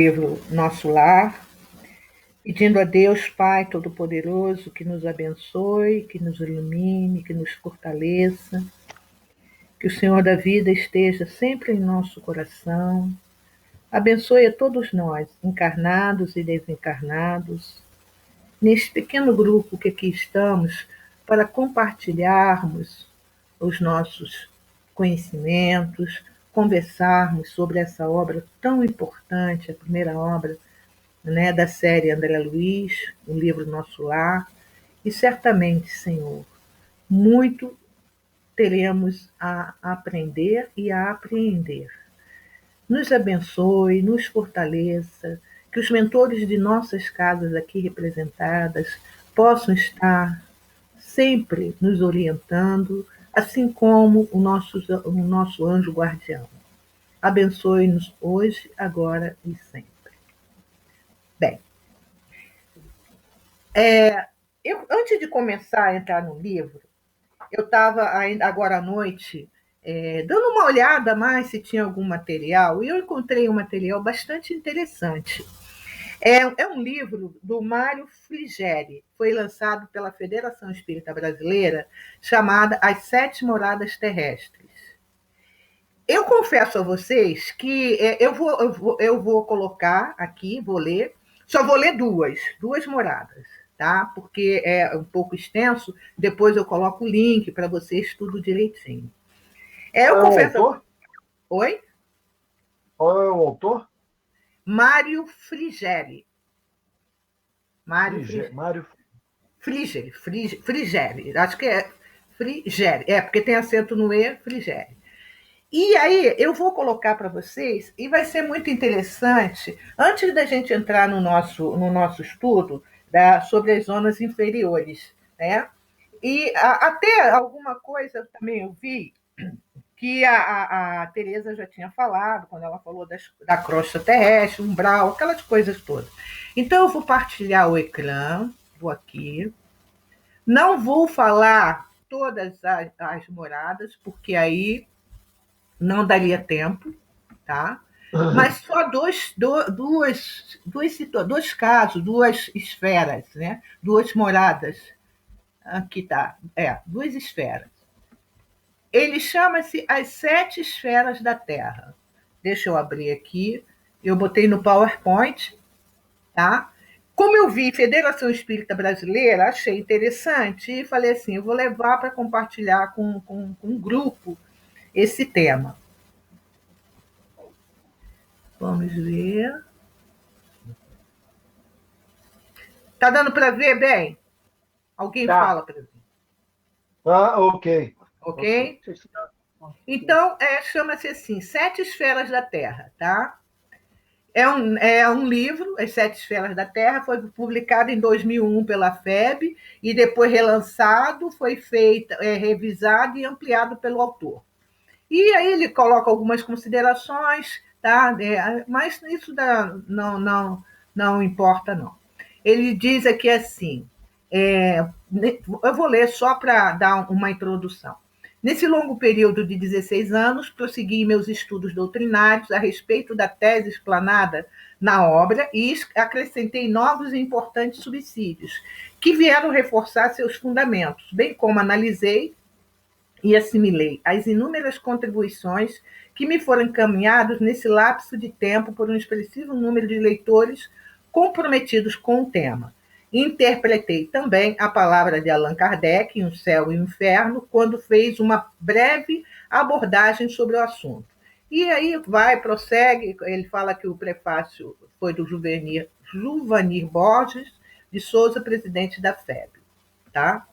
Livro Nosso Lar, pedindo a Deus Pai Todo-Poderoso que nos abençoe, que nos ilumine, que nos fortaleça, que o Senhor da vida esteja sempre em nosso coração. Abençoe a todos nós, encarnados e desencarnados, neste pequeno grupo que aqui estamos, para compartilharmos os nossos conhecimentos, conversarmos sobre essa obra tão importante, a primeira obra, né, da série André Luiz, o livro Nosso Lar, e certamente, Senhor, muito teremos a aprender e a apreender. Nos abençoe, nos fortaleça, que os mentores de nossas casas aqui representadas possam estar sempre nos orientando, assim como o nosso anjo guardião. Abençoe-nos hoje, agora e sempre. Bem, antes de começar a entrar no livro, eu estava ainda agora à noite dando uma olhada mais se tinha algum material, e eu encontrei um material bastante interessante. É um livro do Mário Frigeri, foi lançado pela Federação Espírita Brasileira, chamada As Sete Moradas Terrestres. Eu confesso a vocês que eu vou colocar aqui, vou ler, só vou ler duas moradas, tá? Porque é um pouco extenso, depois eu coloco o link para vocês tudo direitinho. Eu Qual é o confesso. autor? Oi? Qual é o autor? Mário Frigeri. Mário Frigeri. Mário. Frigeri. Acho que é Frigeri. É, porque tem acento no E, Frigeri. E aí, eu vou colocar para vocês, e vai ser muito interessante, antes da gente entrar no nosso estudo sobre as zonas inferiores, né? E até alguma coisa também eu vi que a Tereza já tinha falado, quando ela falou da crosta terrestre, umbral, aquelas coisas todas. Então, eu vou partilhar o ecrã, vou aqui. Não vou falar todas as moradas, porque aí não daria tempo, tá? Mas só dois casos, duas esferas, né? Duas moradas. Aqui tá. Duas esferas. Ele chama-se As Sete Esferas da Terra. Deixa eu abrir aqui. Eu botei no PowerPoint, tá? Como eu vi Federação Espírita Brasileira, achei interessante e falei assim, eu vou levar para compartilhar com um grupo esse tema. Vamos ver. Tá dando para ver bem? Alguém Tá. fala para mim. Ok. Ok? Então, chama-se assim, Sete Esferas da Terra, tá? É um livro, As Sete Esferas da Terra, foi publicado em 2001 pela FEB e depois relançado, foi feito, revisado e ampliado pelo autor. E aí ele coloca algumas considerações, tá? Mas isso não importa, não. Ele diz aqui assim, eu vou ler só para dar uma introdução. Nesse longo período de 16 anos, prossegui meus estudos doutrinários a respeito da tese explanada na obra e acrescentei novos e importantes subsídios, que vieram reforçar seus fundamentos, bem como analisei e assimilei as inúmeras contribuições que me foram encaminhadas nesse lapso de tempo por um expressivo número de leitores comprometidos com o tema. Interpretei também a palavra de Allan Kardec em O Céu e o Inferno, quando fez uma breve abordagem sobre o assunto. E aí prossegue, ele fala que o prefácio foi do Juvanir Borges de Souza, presidente da FEB. Tá?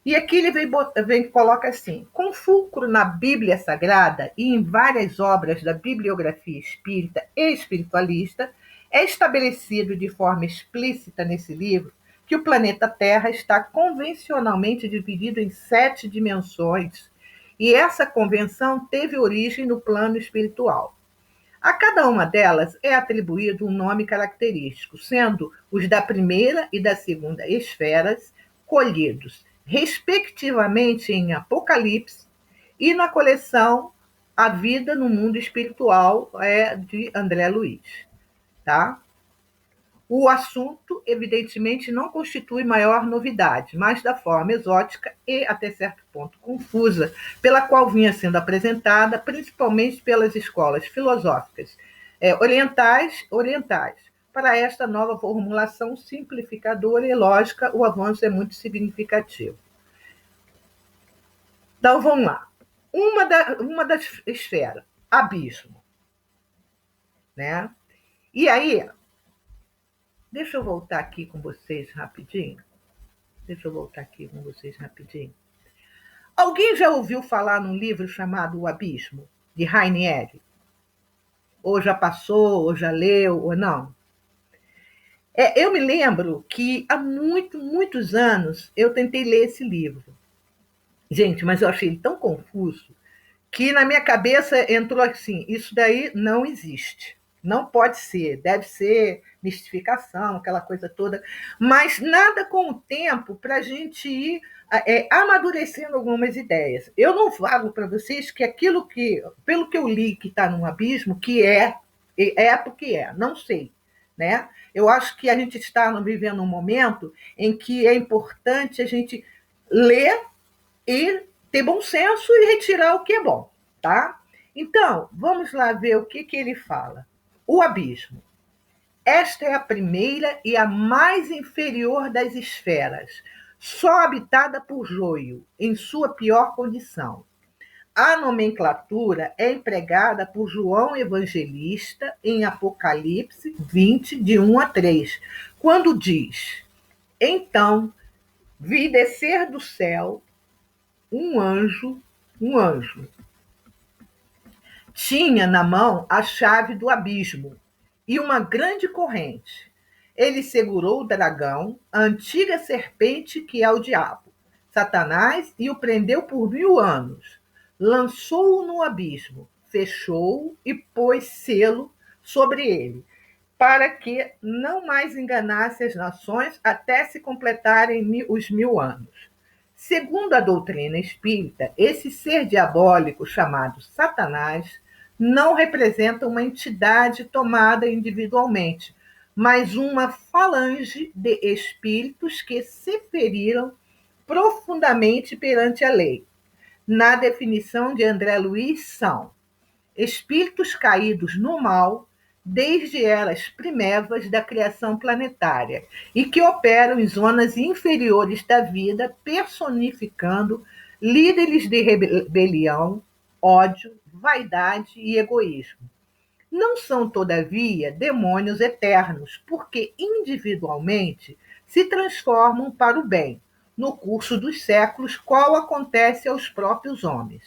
E aqui ele coloca assim, com fulcro na Bíblia Sagrada e em várias obras da bibliografia espírita e espiritualista, é estabelecido de forma explícita nesse livro que o planeta Terra está convencionalmente dividido em 7 dimensões, e essa convenção teve origem no plano espiritual. A cada uma delas é atribuído um nome característico, sendo os da primeira e da segunda esferas colhidos, respectivamente, em Apocalipse e na coleção A Vida no Mundo Espiritual, de André Luiz. tá? O assunto, evidentemente, não constitui maior novidade, mas da forma exótica e, até certo ponto, confusa, pela qual vinha sendo apresentada, principalmente pelas escolas filosóficas orientais. Para esta nova formulação simplificadora e lógica, o avanço é muito significativo. Então, vamos lá. Uma das esferas, abismo. Né? E aí, deixa eu voltar aqui com vocês rapidinho. Alguém já ouviu falar num livro chamado O Abismo, de Rainieri? Ou já passou, ou já leu, ou não? Eu me lembro que há muitos anos eu tentei ler esse livro. Gente, mas eu achei ele tão confuso que na minha cabeça entrou assim: isso daí não existe. Não pode ser, deve ser mistificação, aquela coisa toda, mas nada com o tempo para a gente ir amadurecendo algumas ideias. Eu não falo para vocês que aquilo que, pelo que eu li que está num abismo, que é porque é, não sei. Né? Eu acho que a gente está vivendo um momento em que é importante a gente ler e ter bom senso e retirar o que é bom, tá? Então, vamos lá ver o que ele fala. O abismo. Esta é a primeira e a mais inferior das esferas, só habitada por joio, em sua pior condição. A nomenclatura é empregada por João Evangelista em Apocalipse 20, de 1 a 3, quando diz: então vi descer do céu um anjo. Tinha na mão a chave do abismo e uma grande corrente. Ele segurou o dragão, a antiga serpente que é o diabo, Satanás, e o prendeu por 1000 anos. Lançou-o no abismo, fechou-o e pôs selo sobre ele, para que não mais enganasse as nações até se completarem os 1000 anos. Segundo a doutrina espírita, esse ser diabólico chamado Satanás não representa uma entidade tomada individualmente, mas uma falange de espíritos que se feriram profundamente perante a lei. Na definição de André Luiz, são espíritos caídos no mal desde eras primevas da criação planetária e que operam em zonas inferiores da vida, personificando líderes de rebelião, ódio, vaidade e egoísmo. Não são, todavia, demônios eternos, porque individualmente se transformam para o bem, no curso dos séculos, qual acontece aos próprios homens.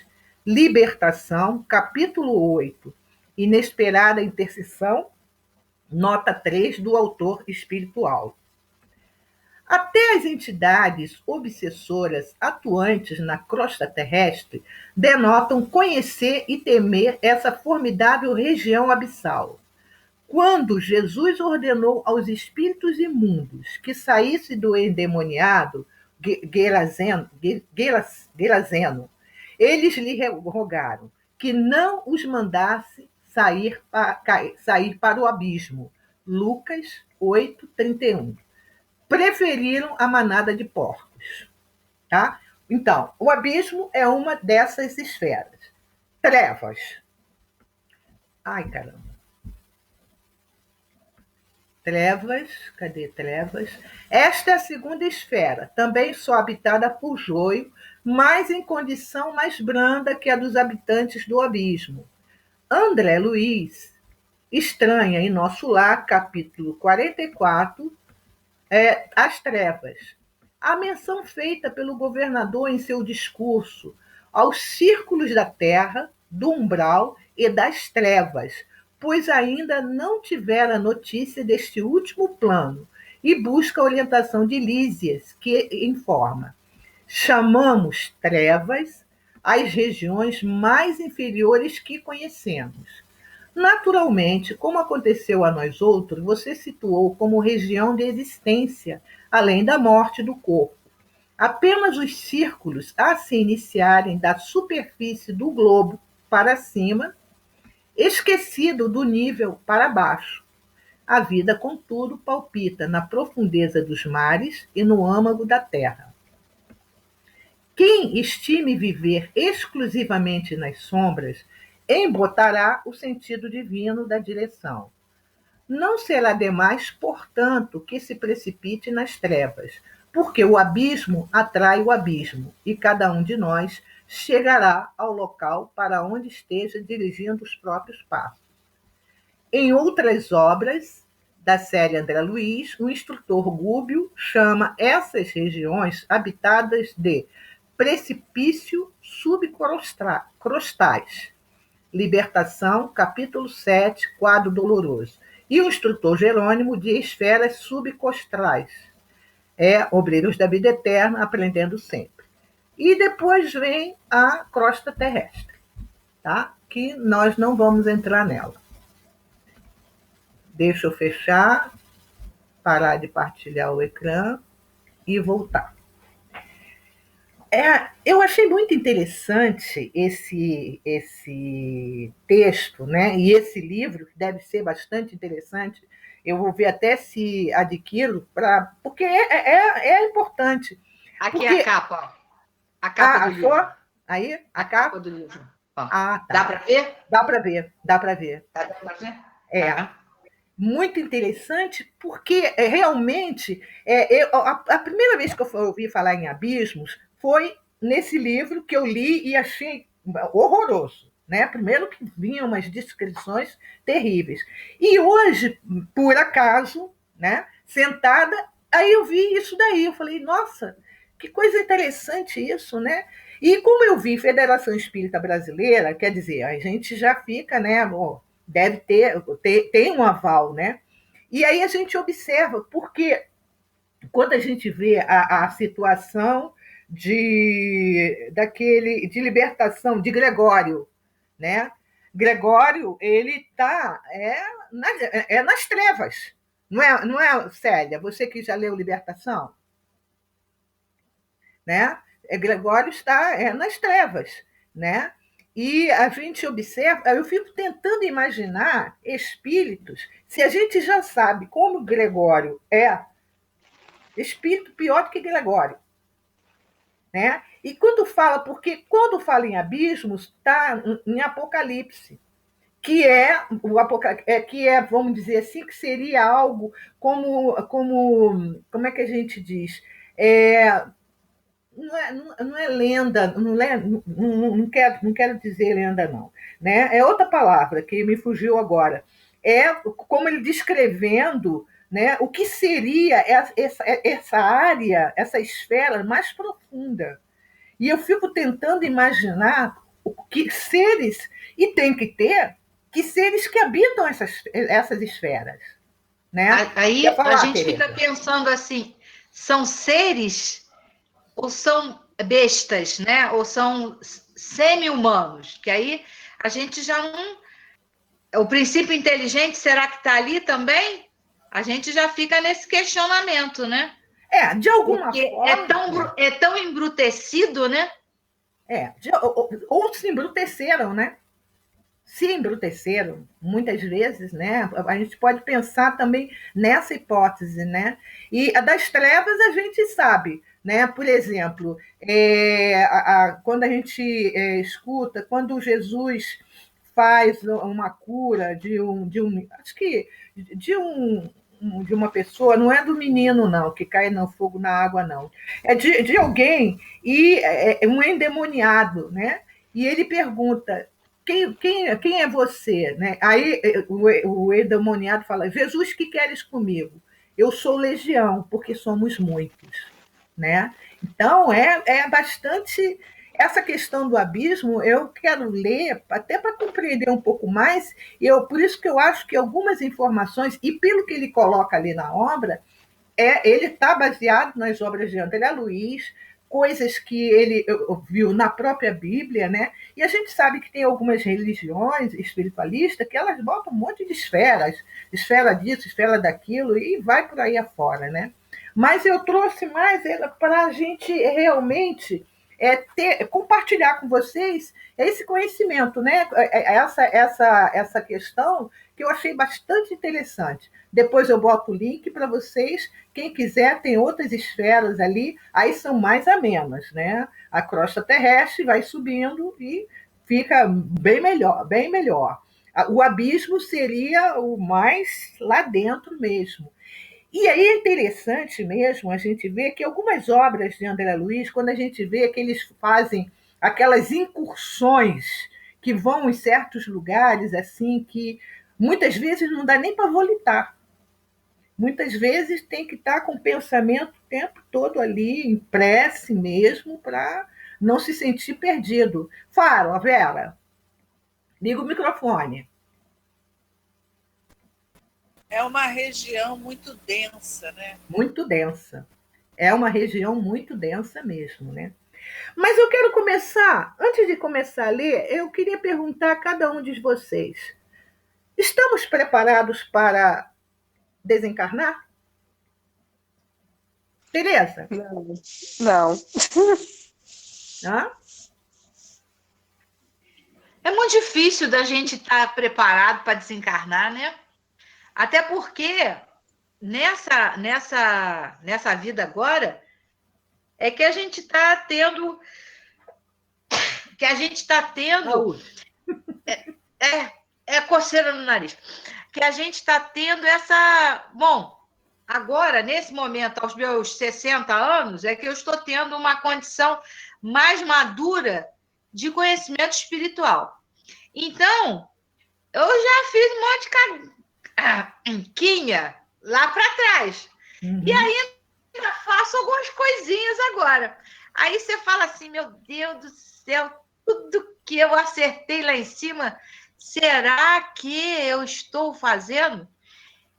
Libertação, capítulo 8, Inesperada Intercessão, nota 3 do autor espiritual. Até as entidades obsessoras atuantes na crosta terrestre denotam conhecer e temer essa formidável região abissal. Quando Jesus ordenou aos espíritos imundos que saísse do endemoniado Gerazeno, eles lhe rogaram que não os mandasse sair para o abismo. Lucas 8:31. Preferiram a manada de porcos. Tá? Então, o abismo é uma dessas esferas. Trevas. Ai, caramba. Trevas, cadê trevas? Esta é a segunda esfera, também só habitada por joio, mas em condição mais branda que a dos habitantes do abismo. André Luiz, Estranha em Nosso Lar, capítulo 44, As Trevas. A menção feita pelo governador em seu discurso aos círculos da terra, do umbral e das trevas, pois ainda não tivera notícia deste último plano, e busca a orientação de Lísias, que informa: chamamos trevas as regiões mais inferiores que conhecemos. Naturalmente, como aconteceu a nós outros, você situou como região de existência, além da morte do corpo. Apenas os círculos a se iniciarem da superfície do globo para cima, esquecido do nível para baixo. A vida, contudo, palpita na profundeza dos mares e no âmago da terra. Quem estime viver exclusivamente nas sombras, embotará o sentido divino da direção. Não será demais, portanto, que se precipite nas trevas, porque o abismo atrai o abismo, e cada um de nós chegará ao local para onde esteja dirigindo os próprios passos. Em outras obras da série André Luiz, o instrutor Gúbio chama essas regiões habitadas de precipício subcrostais. Libertação, capítulo 7, quadro doloroso. E o instrutor Jerônimo de esferas subcostrais. Obreiros da vida eterna, aprendendo sempre. E depois vem a crosta terrestre, tá? Que nós não vamos entrar nela. Deixa eu fechar, parar de partilhar o ecrã e voltar. Eu achei muito interessante esse texto, né? E esse livro, que deve ser bastante interessante. Eu vou ver até se adquiro, porque é importante. Aqui porque... é a capa. A capa do livro. Aí? A capa do livro. Ó. Tá. Dá para ver? Dá para ver. Dá para ver? Muito interessante, porque realmente a primeira vez que eu ouvi falar em abismos foi nesse livro que eu li e achei horroroso, né? Primeiro que vinham umas descrições terríveis. E hoje, por acaso, né, sentada, aí eu vi isso daí. Eu falei, nossa, que coisa interessante isso, né? E como eu vi Federação Espírita Brasileira, quer dizer, a gente já fica, né? Deve tem um aval, né? E aí a gente observa, porque quando a gente vê a situação de libertação de Gregório, né? Gregório, ele está nas trevas, não é, Célia? Você que já leu Libertação? Né? Gregório está nas trevas, né? E a gente observa, eu fico tentando imaginar espíritos, se a gente já sabe como Gregório é espírito pior do que Gregório, né? E porque quando fala em abismos, está em Apocalipse, que vamos dizer assim, que seria algo como é que a gente diz? Não é lenda, não quero dizer lenda, não. Né? É outra palavra que me fugiu agora. É como ele descrevendo, né, o que seria essa área, essa esfera mais profunda. E eu fico tentando imaginar que seres, e tem que ter, que seres que habitam essas esferas. Né? Aí a gente fica pensando assim, são seres ou são bestas, né? Ou são semi-humanos, que aí a gente já não... O princípio inteligente, será que está ali também? A gente já fica nesse questionamento, né? De alguma forma... É tão embrutecido, né? Ou se embruteceram, né? Se embruteceram, muitas vezes, né? A gente pode pensar também nessa hipótese, né? E a das trevas a gente sabe, né? Por exemplo, quando a gente escuta, quando Jesus faz uma cura de uma pessoa, não é do menino, não, que cai no fogo, na água, não. É de alguém, e um endemoniado, né? E ele pergunta, quem é você? Né? Aí o endemoniado fala, Jesus, que queres comigo? Eu sou legião, porque somos muitos. Né? Então, é bastante... Essa questão do abismo, eu quero ler, até para compreender um pouco mais, por isso que eu acho que algumas informações, e pelo que ele coloca ali na obra, ele está baseado nas obras de André Luiz, coisas que ele viu na própria Bíblia, né? E a gente sabe que tem algumas religiões espiritualistas que elas botam um monte de esferas, esfera disso, esfera daquilo, e vai por aí afora, né? Mas eu trouxe mais para a gente realmente compartilhar com vocês esse conhecimento, né? Essa questão que eu achei bastante interessante. Depois eu boto o link para vocês. Quem quiser, tem outras esferas ali, aí são mais amenas, né? A crosta terrestre vai subindo e fica bem melhor, bem melhor. O abismo seria o mais lá dentro mesmo. E aí é interessante mesmo a gente ver que algumas obras de André Luiz, quando a gente vê que eles fazem aquelas incursões que vão em certos lugares, assim, que muitas vezes não dá nem para volitar. Muitas vezes tem que estar com o pensamento o tempo todo ali, em prece mesmo, para não se sentir perdido. Fala, Vera, liga o microfone. É uma região muito densa, né? Muito densa. É uma região muito densa mesmo, né? Mas eu quero começar, antes de começar a ler, eu queria perguntar a cada um de vocês: estamos preparados para desencarnar? Tereza? Não. Não. Hã? É muito difícil da gente estar preparado para desencarnar, né? Até porque nessa vida agora é que a gente está tendo coceira no nariz, que a gente está tendo essa, bom, agora nesse momento aos meus 60 anos é que eu estou tendo uma condição mais madura de conhecimento espiritual. Então, eu já fiz um monte de quinha lá para trás. Uhum. E ainda faço algumas coisinhas agora. Aí você fala assim, meu Deus do céu, tudo que eu acertei lá em cima, será que eu estou fazendo?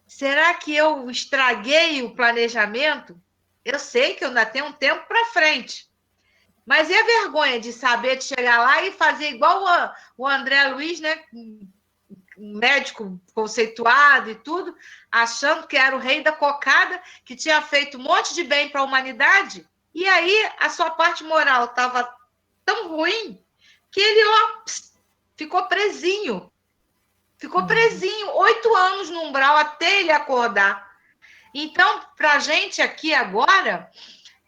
Será que eu estraguei o planejamento? Eu sei que eu ainda tenho um tempo para frente. Mas e a vergonha de saber de chegar lá e fazer igual o André Luiz, né? Um médico conceituado e tudo, achando que era o rei da cocada, que tinha feito um monte de bem para a humanidade, e aí a sua parte moral estava tão ruim que ele ficou presinho. Ficou presinho 8 anos no umbral até ele acordar. Então, para a gente aqui agora,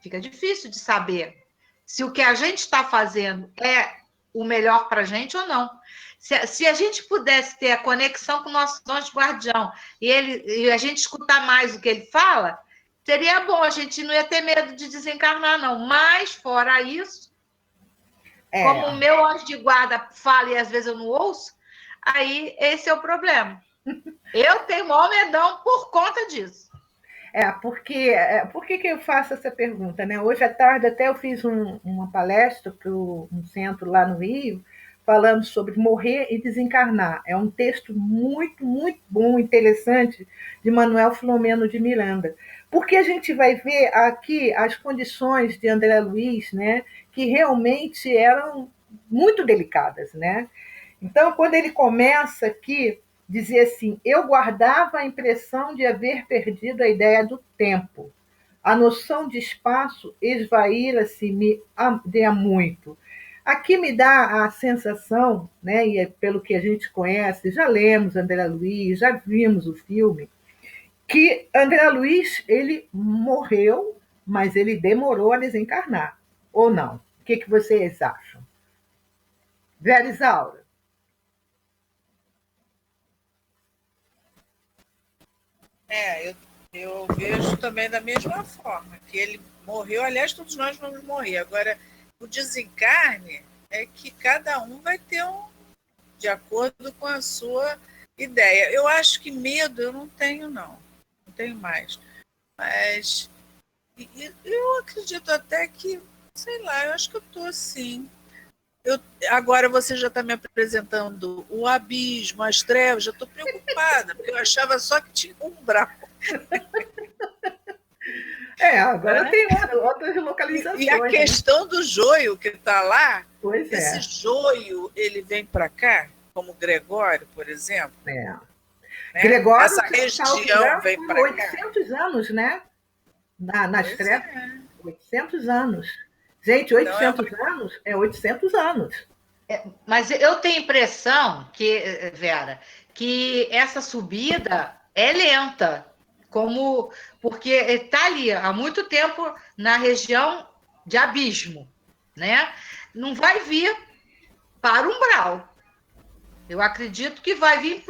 fica difícil de saber se o que a gente está fazendo é o melhor para a gente ou não. Se a gente pudesse ter a conexão com o nosso anjo guardião e a gente escutar mais o que ele fala, seria bom, a gente não ia ter medo de desencarnar, não. Mas, fora isso, como o meu anjo de guarda fala e às vezes eu não ouço, aí esse é o problema. Eu tenho maior medão por conta disso. Por que eu faço essa pergunta, né? Hoje à tarde até eu fiz uma palestra para um centro lá no Rio, falando sobre morrer e desencarnar. É um texto muito, muito bom, interessante, de Manuel Filomeno de Miranda. Porque a gente vai ver aqui as condições de André Luiz, né, que realmente eram muito delicadas, né? Então, quando ele começa aqui, dizer assim, eu guardava a impressão de haver perdido a ideia do tempo. A noção de espaço esvaíra-se-me de muito. Aqui me dá a sensação, né, e é pelo que a gente conhece, já lemos André Luiz, já vimos o filme, que André Luiz ele morreu, mas ele demorou a desencarnar, ou não? O que vocês acham? Vera Isaura? Eu vejo também da mesma forma, que ele morreu, aliás, todos nós vamos morrer. Agora, o desencarne é que cada um vai ter de acordo com a sua ideia. Eu acho que medo eu não tenho, não tenho mais. Mas eu acredito até que, sei lá, eu acho que eu estou assim. Agora você já está me apresentando o abismo, as trevas, já estou preocupada, porque eu achava só que tinha umbral. Agora tem outras localizações. E a questão do joio que está lá, pois esse joio, ele vem para cá, como Gregório, por exemplo. Né? Gregório, essa região vem para cá. 800 anos, né? Nas trevas. 800 anos. Gente, 800 anos é 800 anos. Mas eu tenho a impressão que, Vera, que essa subida é lenta, porque está ali há muito tempo na região de abismo, né? Não vai vir para o umbral. Eu acredito que vai vir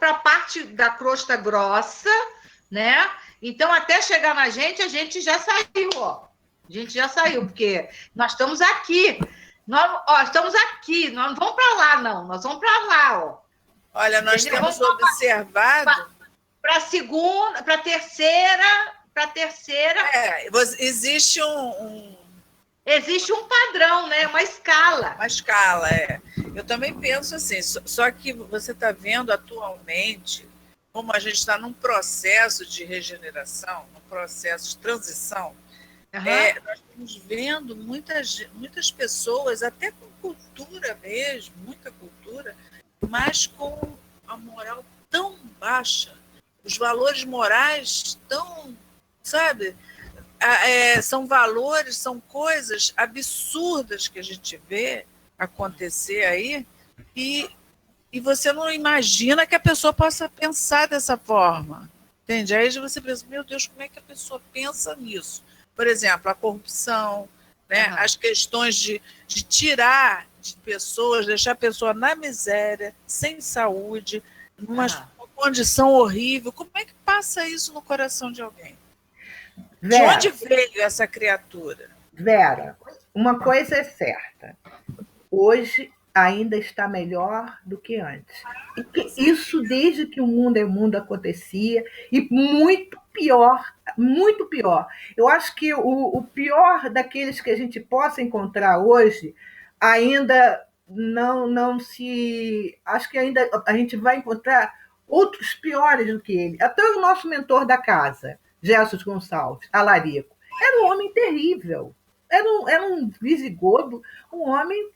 para a parte da crosta grossa, né? Então, até chegar na gente, a gente já saiu, ó. A gente já saiu, porque nós estamos aqui. Estamos aqui, nós não vamos para lá, não. Nós vamos para lá, ó. Olha, nós temos observado... Para a segunda, para a terceira... existe Existe um padrão, né? Uma escala. Uma escala, é. Eu também penso assim, só que você está vendo atualmente como a gente está num processo de regeneração, num processo de transição. Nós estamos vendo muitas pessoas, até com cultura mesmo, muita cultura, mas com a moral tão baixa, os valores morais tão, sabe... são valores, são coisas absurdas que a gente vê acontecer aí e você não imagina que a pessoa possa pensar dessa forma, entende? Aí você pensa, meu Deus, como é que a pessoa pensa nisso? Por exemplo, a corrupção, né? As questões de tirar de pessoas, deixar a pessoa na miséria, sem saúde, numa condição horrível. Como é que passa isso no coração de alguém? Vera, de onde veio essa criatura? Vera, uma coisa é certa. Hoje ainda está melhor do que antes. Isso desde que o mundo é mundo acontecia, e muito pior, muito pior. Eu acho que o pior daqueles que a gente possa encontrar hoje ainda não se... Acho que ainda a gente vai encontrar outros piores do que ele. Até o nosso mentor da casa, Gerson Gonçalves, Alarico, era um homem terrível. Era um visigodo, um homem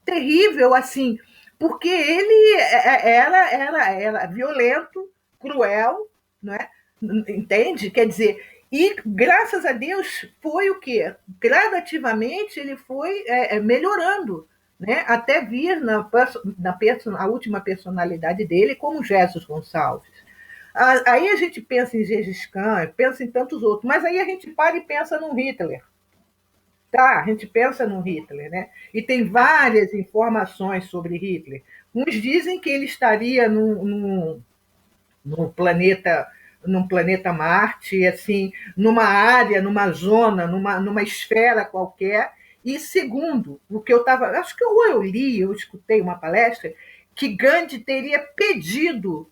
terrível, assim, porque ele era violento, cruel, não é? Entende? Quer dizer, e graças a Deus foi o quê? Gradativamente ele foi melhorando, né? Até vir a última personalidade dele como Jesus Gonçalves. Aí a gente pensa em Gengis Khan, pensa em tantos outros, mas aí a gente para e pensa no Hitler. Tá, a gente pensa no Hitler, né? E tem várias informações sobre Hitler. Uns dizem que ele estaria num planeta Marte, assim, numa área, numa zona, numa esfera qualquer. E segundo o que eu estava, acho que eu li, eu escutei uma palestra que Gandhi teria pedido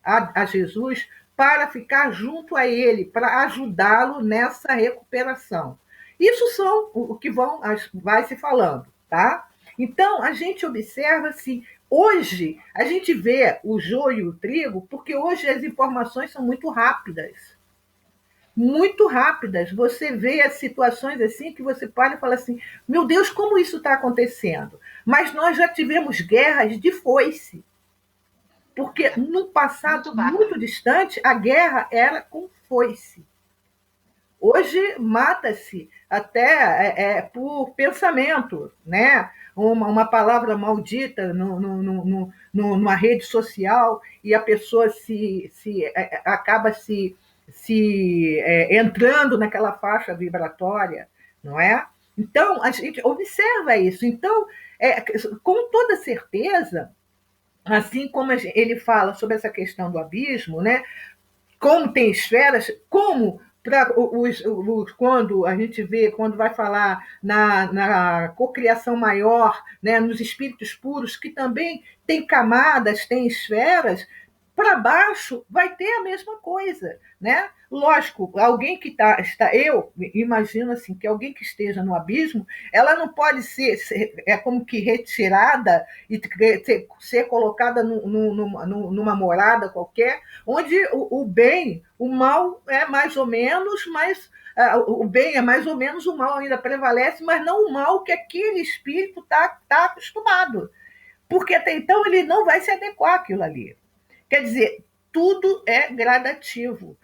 a Jesus para ficar junto a ele, para ajudá-lo nessa recuperação. Isso são o que vai se falando, tá? Então, a gente observa assim, hoje, a gente vê o joio e o trigo, porque hoje as informações são muito rápidas. Muito rápidas. Você vê as situações assim que você para e fala assim, meu Deus, como isso está acontecendo? Mas nós já tivemos guerras de foice. Porque no passado muito distante, a guerra era com foice. Hoje mata-se até por pensamento, né? Uma palavra maldita numa rede social e a pessoa acaba entrando naquela faixa vibratória, não é? Então, a gente observa isso. Então, com toda certeza, assim como ele fala sobre essa questão do abismo, né? Como tem esferas, como quando a gente vê, quando vai falar na cocriação maior, né, nos espíritos puros, que também tem camadas, tem esferas, para baixo vai ter a mesma coisa, né? Lógico, alguém que eu imagino assim, que alguém que esteja no abismo, ela não pode ser como que retirada e ser colocada numa morada qualquer, onde o bem, o mal é mais ou menos, mas o bem é mais ou menos, o mal ainda prevalece, mas não o mal que aquele espírito está acostumado, porque até então ele não vai se adequar àquilo ali. Quer dizer, tudo é gradativo,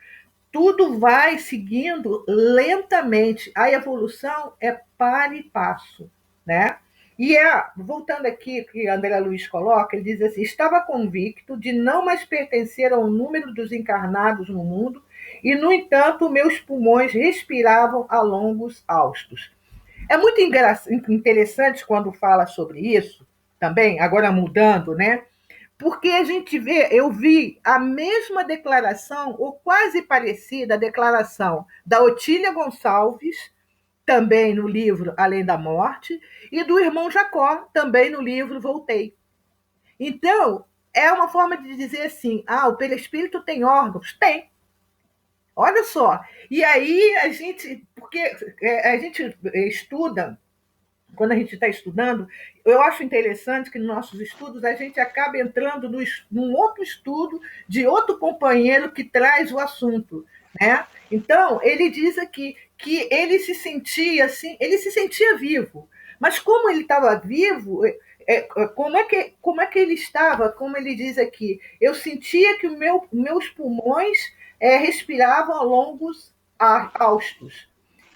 tudo vai seguindo lentamente. A evolução é para e passo, né? E voltando aqui, que André Luiz coloca, ele diz assim: estava convicto de não mais pertencer ao número dos encarnados no mundo, e, no entanto, meus pulmões respiravam a longos haustos. É muito interessante quando fala sobre isso, também, agora mudando, né? Porque a gente vê, eu vi a mesma declaração, ou quase parecida, a declaração da Otília Gonçalves, também no livro Além da Morte, e do irmão Jacó, também no livro Voltei. Então, é uma forma de dizer assim: o perispírito tem órgãos? Tem. Olha só. E aí porque a gente estuda, quando a gente está estudando, eu acho interessante que nos nossos estudos a gente acaba entrando num outro estudo de outro companheiro que traz o assunto, né? Então, ele diz aqui que ele se sentia assim, ele se sentia vivo, mas como ele estava vivo, como é que ele estava? Como ele diz aqui, eu sentia que meus pulmões respiravam a longos haustos.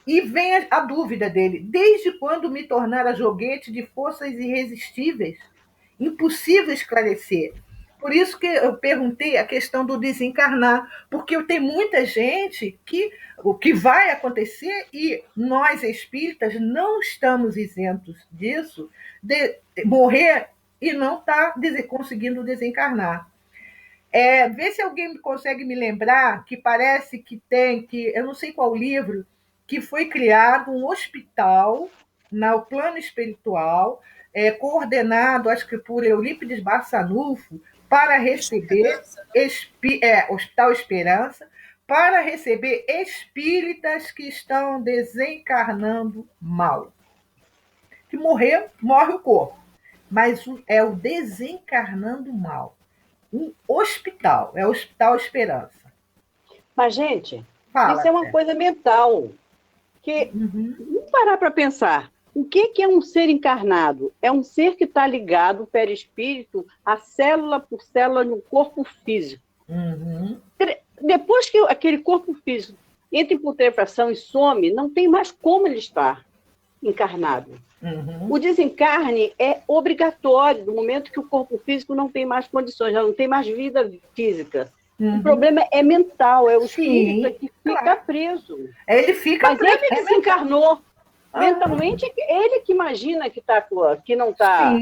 E vem a dúvida dele: desde quando me tornara joguete de forças irresistíveis? Impossível esclarecer. Por isso que eu perguntei a questão do desencarnar, porque tem muita gente que o que vai acontecer, e nós espíritas não estamos isentos disso, de morrer e não estar conseguindo desencarnar. Vê se alguém consegue me lembrar que parece que eu não sei qual livro, que foi criado um hospital no plano espiritual, coordenado, acho que por Eurípides Barçanufo, para receber Hospital Esperança, para receber espíritas que estão desencarnando mal. Que morre o corpo, mas é o desencarnando mal. Um hospital, é o Hospital Esperança. Mas, gente, isso é uma coisa mental. Que, vamos parar para pensar. O que é um ser encarnado? É um ser que está ligado, o perispírito, a célula por célula no corpo físico. Depois que aquele corpo físico entra em putrefação e some, não tem mais como ele estar encarnado. O desencarne é obrigatório no momento que o corpo físico não tem mais condições, já não tem mais vida física. O problema é mental, é o espírito que fica preso. Ele fica preso. Mas ele desencarnou. Mentalmente, ele que imagina que não está.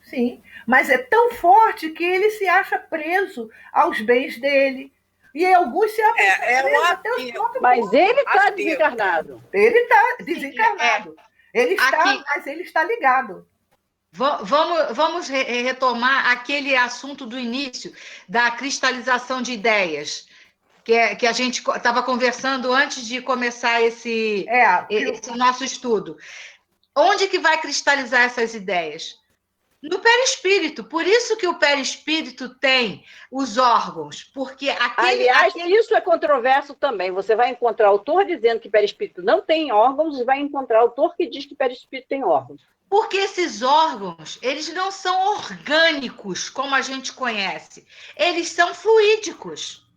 Sim. Mas é tão forte que ele se acha preso aos bens dele. E alguns se acham presos até os próprios. Mas ele está desencarnado. Ele está desencarnado. Ele está, mas ele está ligado. Vamos retomar aquele assunto do início, da cristalização de ideias, que a gente estava conversando antes de começar esse nosso estudo. Onde que vai cristalizar essas ideias? No perispírito. Por isso que o perispírito tem os órgãos, porque Aliás, isso é controverso também. Você vai encontrar autor dizendo que perispírito não tem órgãos e vai encontrar autor que diz que perispírito tem órgãos. Porque esses órgãos, eles não são orgânicos, como a gente conhece. Eles são fluídicos.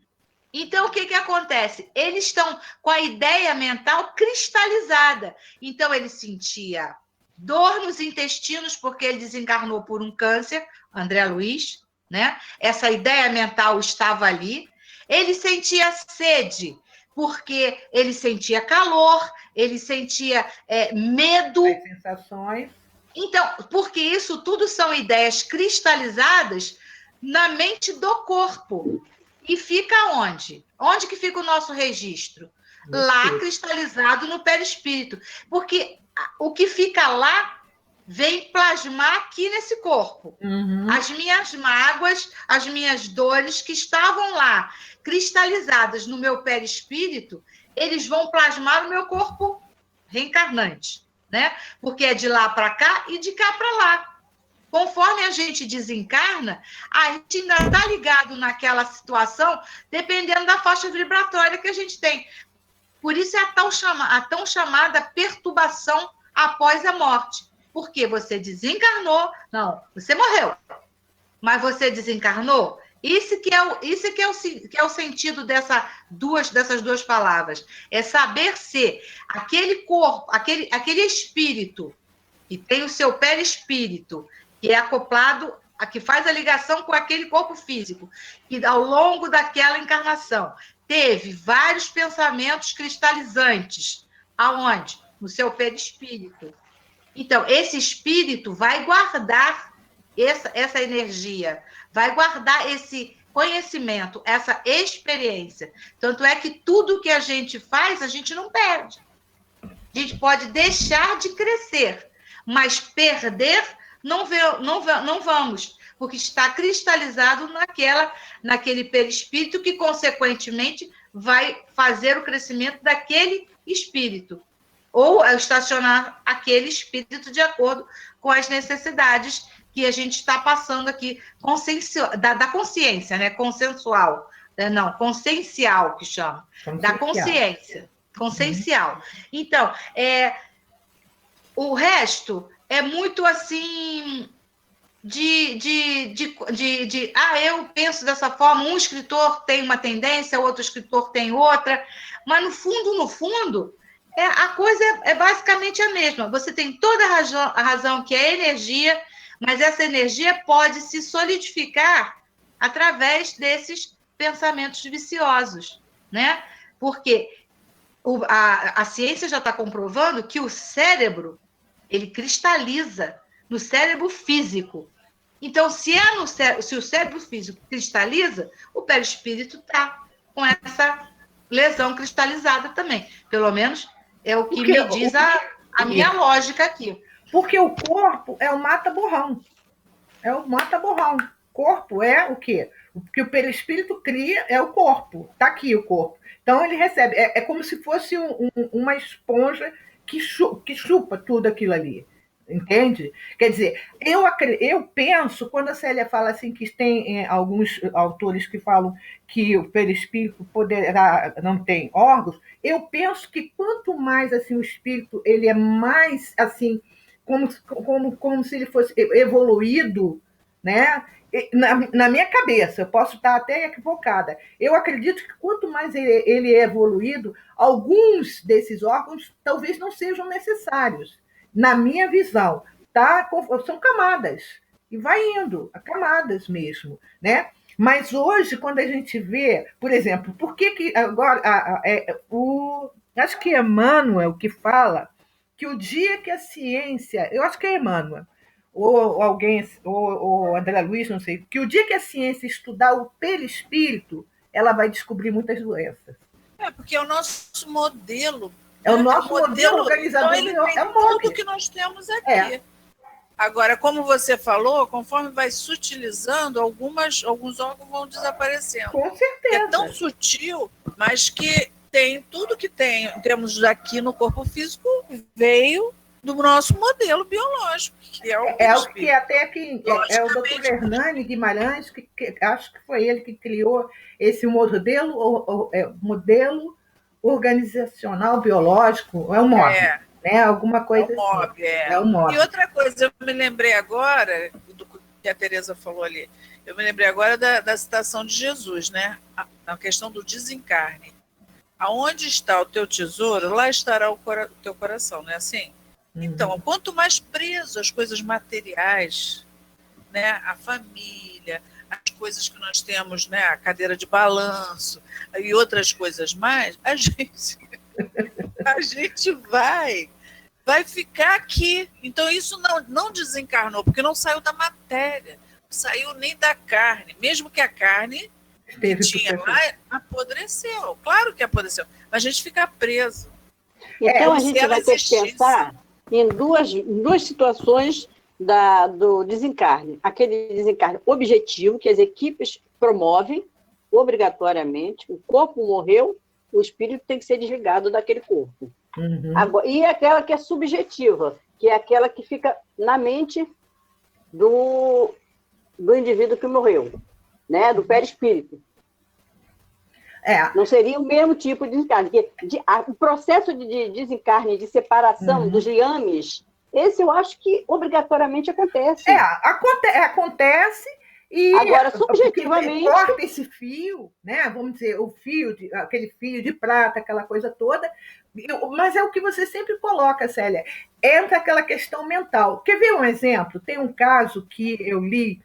Então, o que acontece? Eles estão com a ideia mental cristalizada. Então, ele sentia dor nos intestinos, porque ele desencarnou por um câncer, André Luiz, né? Essa ideia mental estava ali. Ele sentia sede, porque ele sentia calor, ele sentia medo. As sensações. Então, porque isso tudo são ideias cristalizadas na mente do corpo. E fica onde? Onde que fica o nosso registro? Lá, cristalizado no perispírito. Porque o que fica lá vem plasmar aqui nesse corpo. As minhas mágoas, as minhas dores que estavam lá, cristalizadas no meu perispírito, eles vão plasmar no meu corpo reencarnante, né? Porque é de lá para cá e de cá para lá. Conforme a gente desencarna, a gente ainda está ligado naquela situação, dependendo da faixa vibratória que a gente tem. Por isso é a tão chamada perturbação após a morte. Porque você desencarnou, não, você morreu, mas você desencarnou Isso que é o sentido dessas duas palavras. É saber se aquele corpo, aquele espírito, que tem o seu perispírito, que é acoplado, que faz a ligação com aquele corpo físico, que ao longo daquela encarnação teve vários pensamentos cristalizantes. Aonde? No seu perispírito. Então, esse espírito vai guardar essa energia, vai guardar esse conhecimento, essa experiência. Tanto é que tudo que a gente faz, a gente não perde. A gente pode deixar de crescer, mas perder não vamos, porque está cristalizado naquele perispírito que, consequentemente, vai fazer o crescimento daquele espírito, ou estacionar aquele espírito de acordo com as necessidades que a gente está passando aqui, da consciência, né? Consensual. Não, consciencial, que chama. Da consciência. Consciencial. Então, o resto é muito assim eu penso dessa forma, um escritor tem uma tendência, outro escritor tem outra, mas no fundo, a coisa é basicamente a mesma. Você tem toda a razão que é energia, mas essa energia pode se solidificar através desses pensamentos viciosos, né? Porque a ciência já está comprovando que o cérebro, ele cristaliza no cérebro físico. Então, se o cérebro físico cristaliza, o perispírito está com essa lesão cristalizada também. Pelo menos é o que me diz a minha lógica aqui. Porque o corpo é o mata-borrão. É o mata-borrão. Corpo é o quê? O que o perispírito cria é o corpo. Está aqui o corpo. Então, ele recebe. É como se fosse uma esponja que chupa tudo aquilo ali. Entende? Quer dizer, eu penso, quando a Célia fala assim, que tem alguns autores que falam que o perispírito não tem órgãos, eu penso que quanto mais assim, o espírito ele é mais assim, como se ele fosse evoluído, né? Na minha cabeça, eu posso estar até equivocada. Eu acredito que quanto mais ele é evoluído, alguns desses órgãos talvez não sejam necessários. Na minha visão, tá? São camadas, e vai indo, a camadas mesmo, né? Mas hoje, quando a gente vê, por exemplo, por que agora, acho que é Emmanuel que fala que o dia que a ciência, eu acho que é Emmanuel, ou alguém, ou André Luiz, não sei, que o dia que a ciência estudar o perispírito, ela vai descobrir muitas doenças. Porque é o nosso modelo. É o nosso modelo organizador. Então, ele tem tudo que nós temos aqui. Agora, como você falou, conforme vai sutilizando, alguns órgãos vão desaparecendo. Com certeza. É tão sutil, mas que tem tudo que temos aqui no corpo físico veio do nosso modelo biológico, que é o que até que é o Dr. Hernani Guimarães, que acho que foi ele que criou esse modelo organizacional biológico, é o MOB, né? Alguma coisa é o MOB, assim. É o MOB. E outra coisa, eu me lembrei agora, do que a Tereza falou ali, eu me lembrei agora da citação de Jesus, né? Na questão do desencarne. Aonde está o teu tesouro, lá estará o teu coração, não é assim? Então, quanto mais preso às coisas materiais, né? A família, as coisas que nós temos, né? A cadeira de balanço e outras coisas mais, a gente vai ficar aqui. Então, isso não desencarnou, porque não saiu da matéria, não saiu nem da carne, mesmo que a carne que tinha lá apodreceu. Claro que apodreceu, mas a gente fica preso. Então, a gente vai ter que pensar em duas situações do desencarne. Aquele desencarne objetivo, que as equipes promovem obrigatoriamente, o corpo morreu, o espírito tem que ser desligado daquele corpo. Agora, e aquela que é subjetiva, que é aquela que fica na mente do indivíduo que morreu, né? Do perispírito. Não seria o mesmo tipo de desencarne. O processo de desencarne, de separação dos liames, esse eu acho que obrigatoriamente acontece. Acontece, E agora, subjetivamente, corta esse fio, né? Vamos dizer, o fio, aquele fio de prata, aquela coisa toda. Mas é o que você sempre coloca, Célia. Entra aquela questão mental. Quer ver um exemplo? Tem um caso que eu li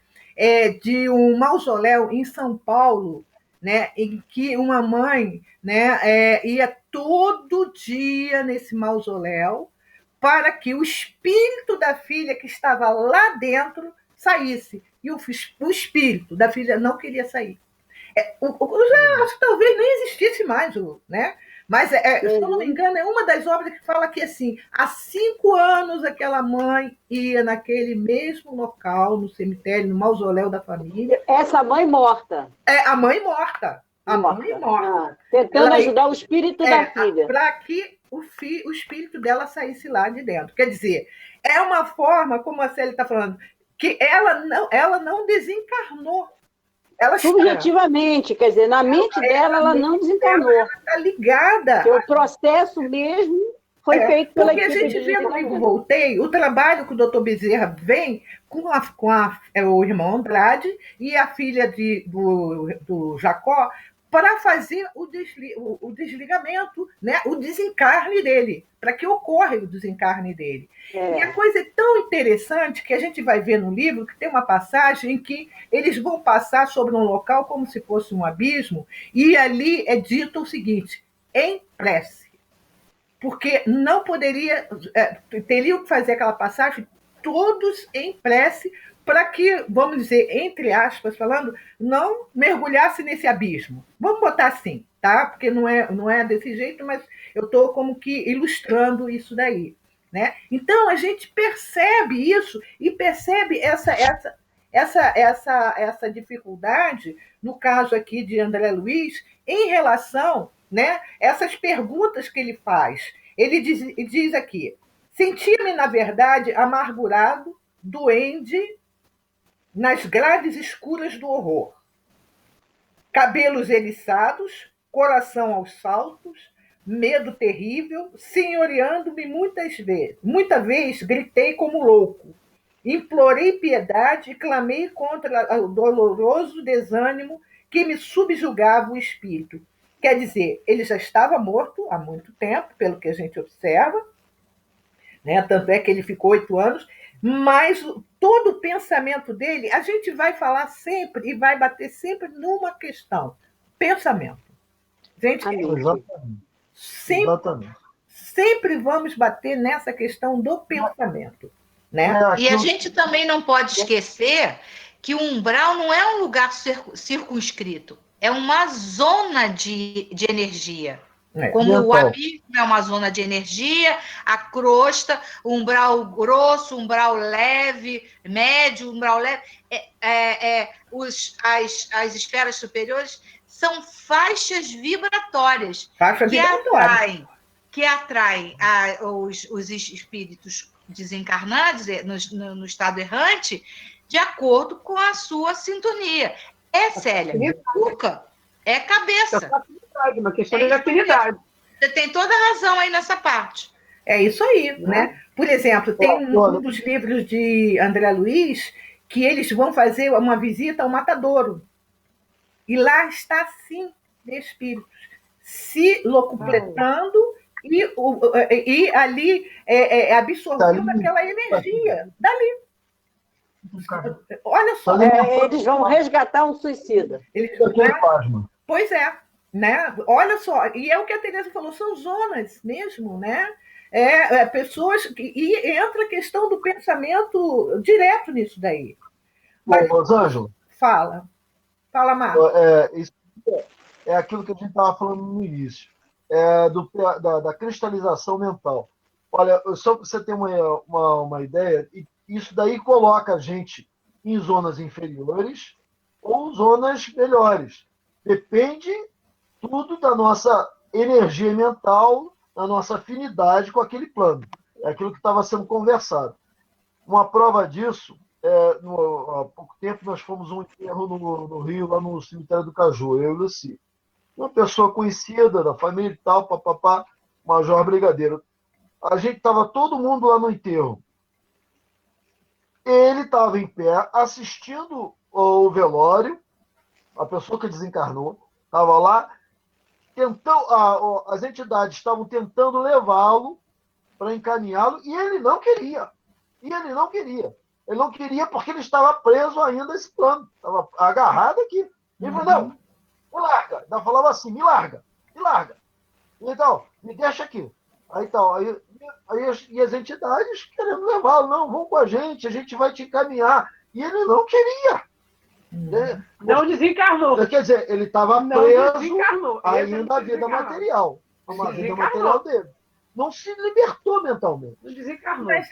de um mausoléu em São Paulo, né, em que uma mãe, né, ia todo dia nesse mausoléu para que o espírito da filha que estava lá dentro saísse. E o espírito da filha não queria sair. Eu acho que talvez nem existisse mais, né? Mas, se eu não me engano, é uma das obras que fala que, assim, há 5 anos aquela mãe ia naquele mesmo local, no cemitério, no mausoléu da família. Essa mãe morta. A mãe morta. Mãe morta. Tentando ajudar o espírito da filha. Para que o espírito dela saísse lá de dentro. Quer dizer, é uma forma, como a Célia está falando, que ela não desencarnou. Subjetivamente, quer dizer, na mente dela, ela não desencarnou. Ela está ligada. Porque o processo mesmo foi feito pela equipe. Porque a gente vê no livro Voltei, o trabalho que o doutor Bezerra vem com o irmão Andrade e a filha do Jacó para fazer o desligamento, né? O desencarne dele, para que ocorra o desencarne dele. E a coisa é tão interessante que a gente vai ver no livro que tem uma passagem em que eles vão passar sobre um local como se fosse um abismo, e ali é dito o seguinte: em prece. Porque não teriam que fazer aquela passagem todos em prece para que, vamos dizer, entre aspas, falando, não mergulhasse nesse abismo. Vamos botar assim, tá? Porque não é desse jeito, mas eu estou como que ilustrando isso daí, né? Então, a gente percebe isso e percebe essa dificuldade, no caso aqui de André Luiz, em relação, né, essas perguntas que ele faz. Ele diz aqui: senti-me, na verdade, amargurado, doente, nas grades escuras do horror. Cabelos eriçados, coração aos saltos, medo terrível, senhoreando-me muita vez gritei como louco. Implorei piedade e clamei contra o doloroso desânimo que me subjugava o espírito. Quer dizer, ele já estava morto há muito tempo, pelo que a gente observa, né? Tanto é que ele ficou 8 anos, mas todo o pensamento dele, a gente vai falar sempre e vai bater sempre numa questão: pensamento. Gente, sempre vamos bater nessa questão do pensamento, né? E a gente também não pode esquecer que o umbral não é um lugar circunscrito, é uma zona de energia. Como o abismo é uma zona de energia, a crosta, o umbral grosso, o umbral leve, médio, o umbral leve, as esferas superiores são faixas vibratórias que atraem os espíritos desencarnados no estado errante de acordo com a sua sintonia. Célia, cuca, é cabeça. Uma questão de afinidade. Você tem toda a razão aí nessa parte. É isso aí, né? Por exemplo, tem um dos livros de André Luiz que eles vão fazer uma visita ao matadouro. E lá está, sim, espíritos se locupletando e ali absorvendo aquela energia dali. Olha só. Eles vão resgatar um suicida. Pois é. Né? Olha só, e é o que a Tereza falou, são zonas mesmo, né? Pessoas e entra a questão do pensamento direto nisso daí. Mas, Rosângela, fala, Marcos. Isso é aquilo que a gente estava falando no início, da cristalização mental. Olha, só para você ter uma ideia, isso daí coloca a gente em zonas inferiores ou zonas melhores. Depende tudo da nossa energia mental, da nossa afinidade com aquele plano. É aquilo que estava sendo conversado. Uma prova disso, há pouco tempo nós fomos um enterro no Rio, lá no cemitério do Caju, eu e o Luci. Uma pessoa conhecida da família e tal, papapá, Major Brigadeiro. A gente estava todo mundo lá no enterro. Ele estava em pé, assistindo o velório, a pessoa que desencarnou estava lá, as entidades estavam tentando levá-lo para encaminhá-lo, e ele não queria. Ele não queria porque ele estava preso ainda a esse plano, estava agarrado aqui. Ele falou, não, me larga. Ela falava assim, me larga. Então, me deixa aqui. E as entidades querendo levá-lo, não, vão com a gente vai te encaminhar. E ele não queria. Não desencarnou. Quer dizer, ele estava preso ainda à vida material. A vida material dele. Não se libertou mentalmente. Não desencarnou. Mas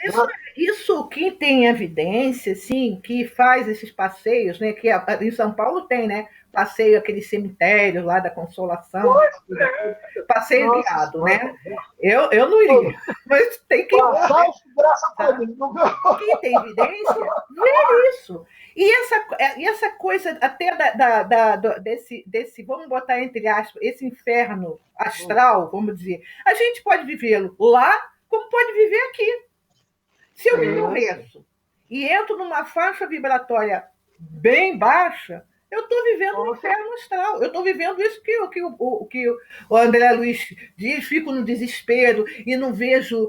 isso que tem evidência, assim, que faz esses passeios, né? Que em São Paulo tem, né? Passeio aquele cemitério lá da Consolação. Passeio guiado, né? Eu não iria, mas tem que ir. Quem tem evidência, vê isso. E essa coisa até desse, vamos botar entre aspas, esse inferno astral, vamos dizer, a gente pode vivê-lo lá, como pode viver aqui. Se eu me aborreço e entro numa faixa vibratória bem baixa, eu estou vivendo um inferno astral. Eu estou vivendo isso que o André Luiz diz, fico no desespero e não vejo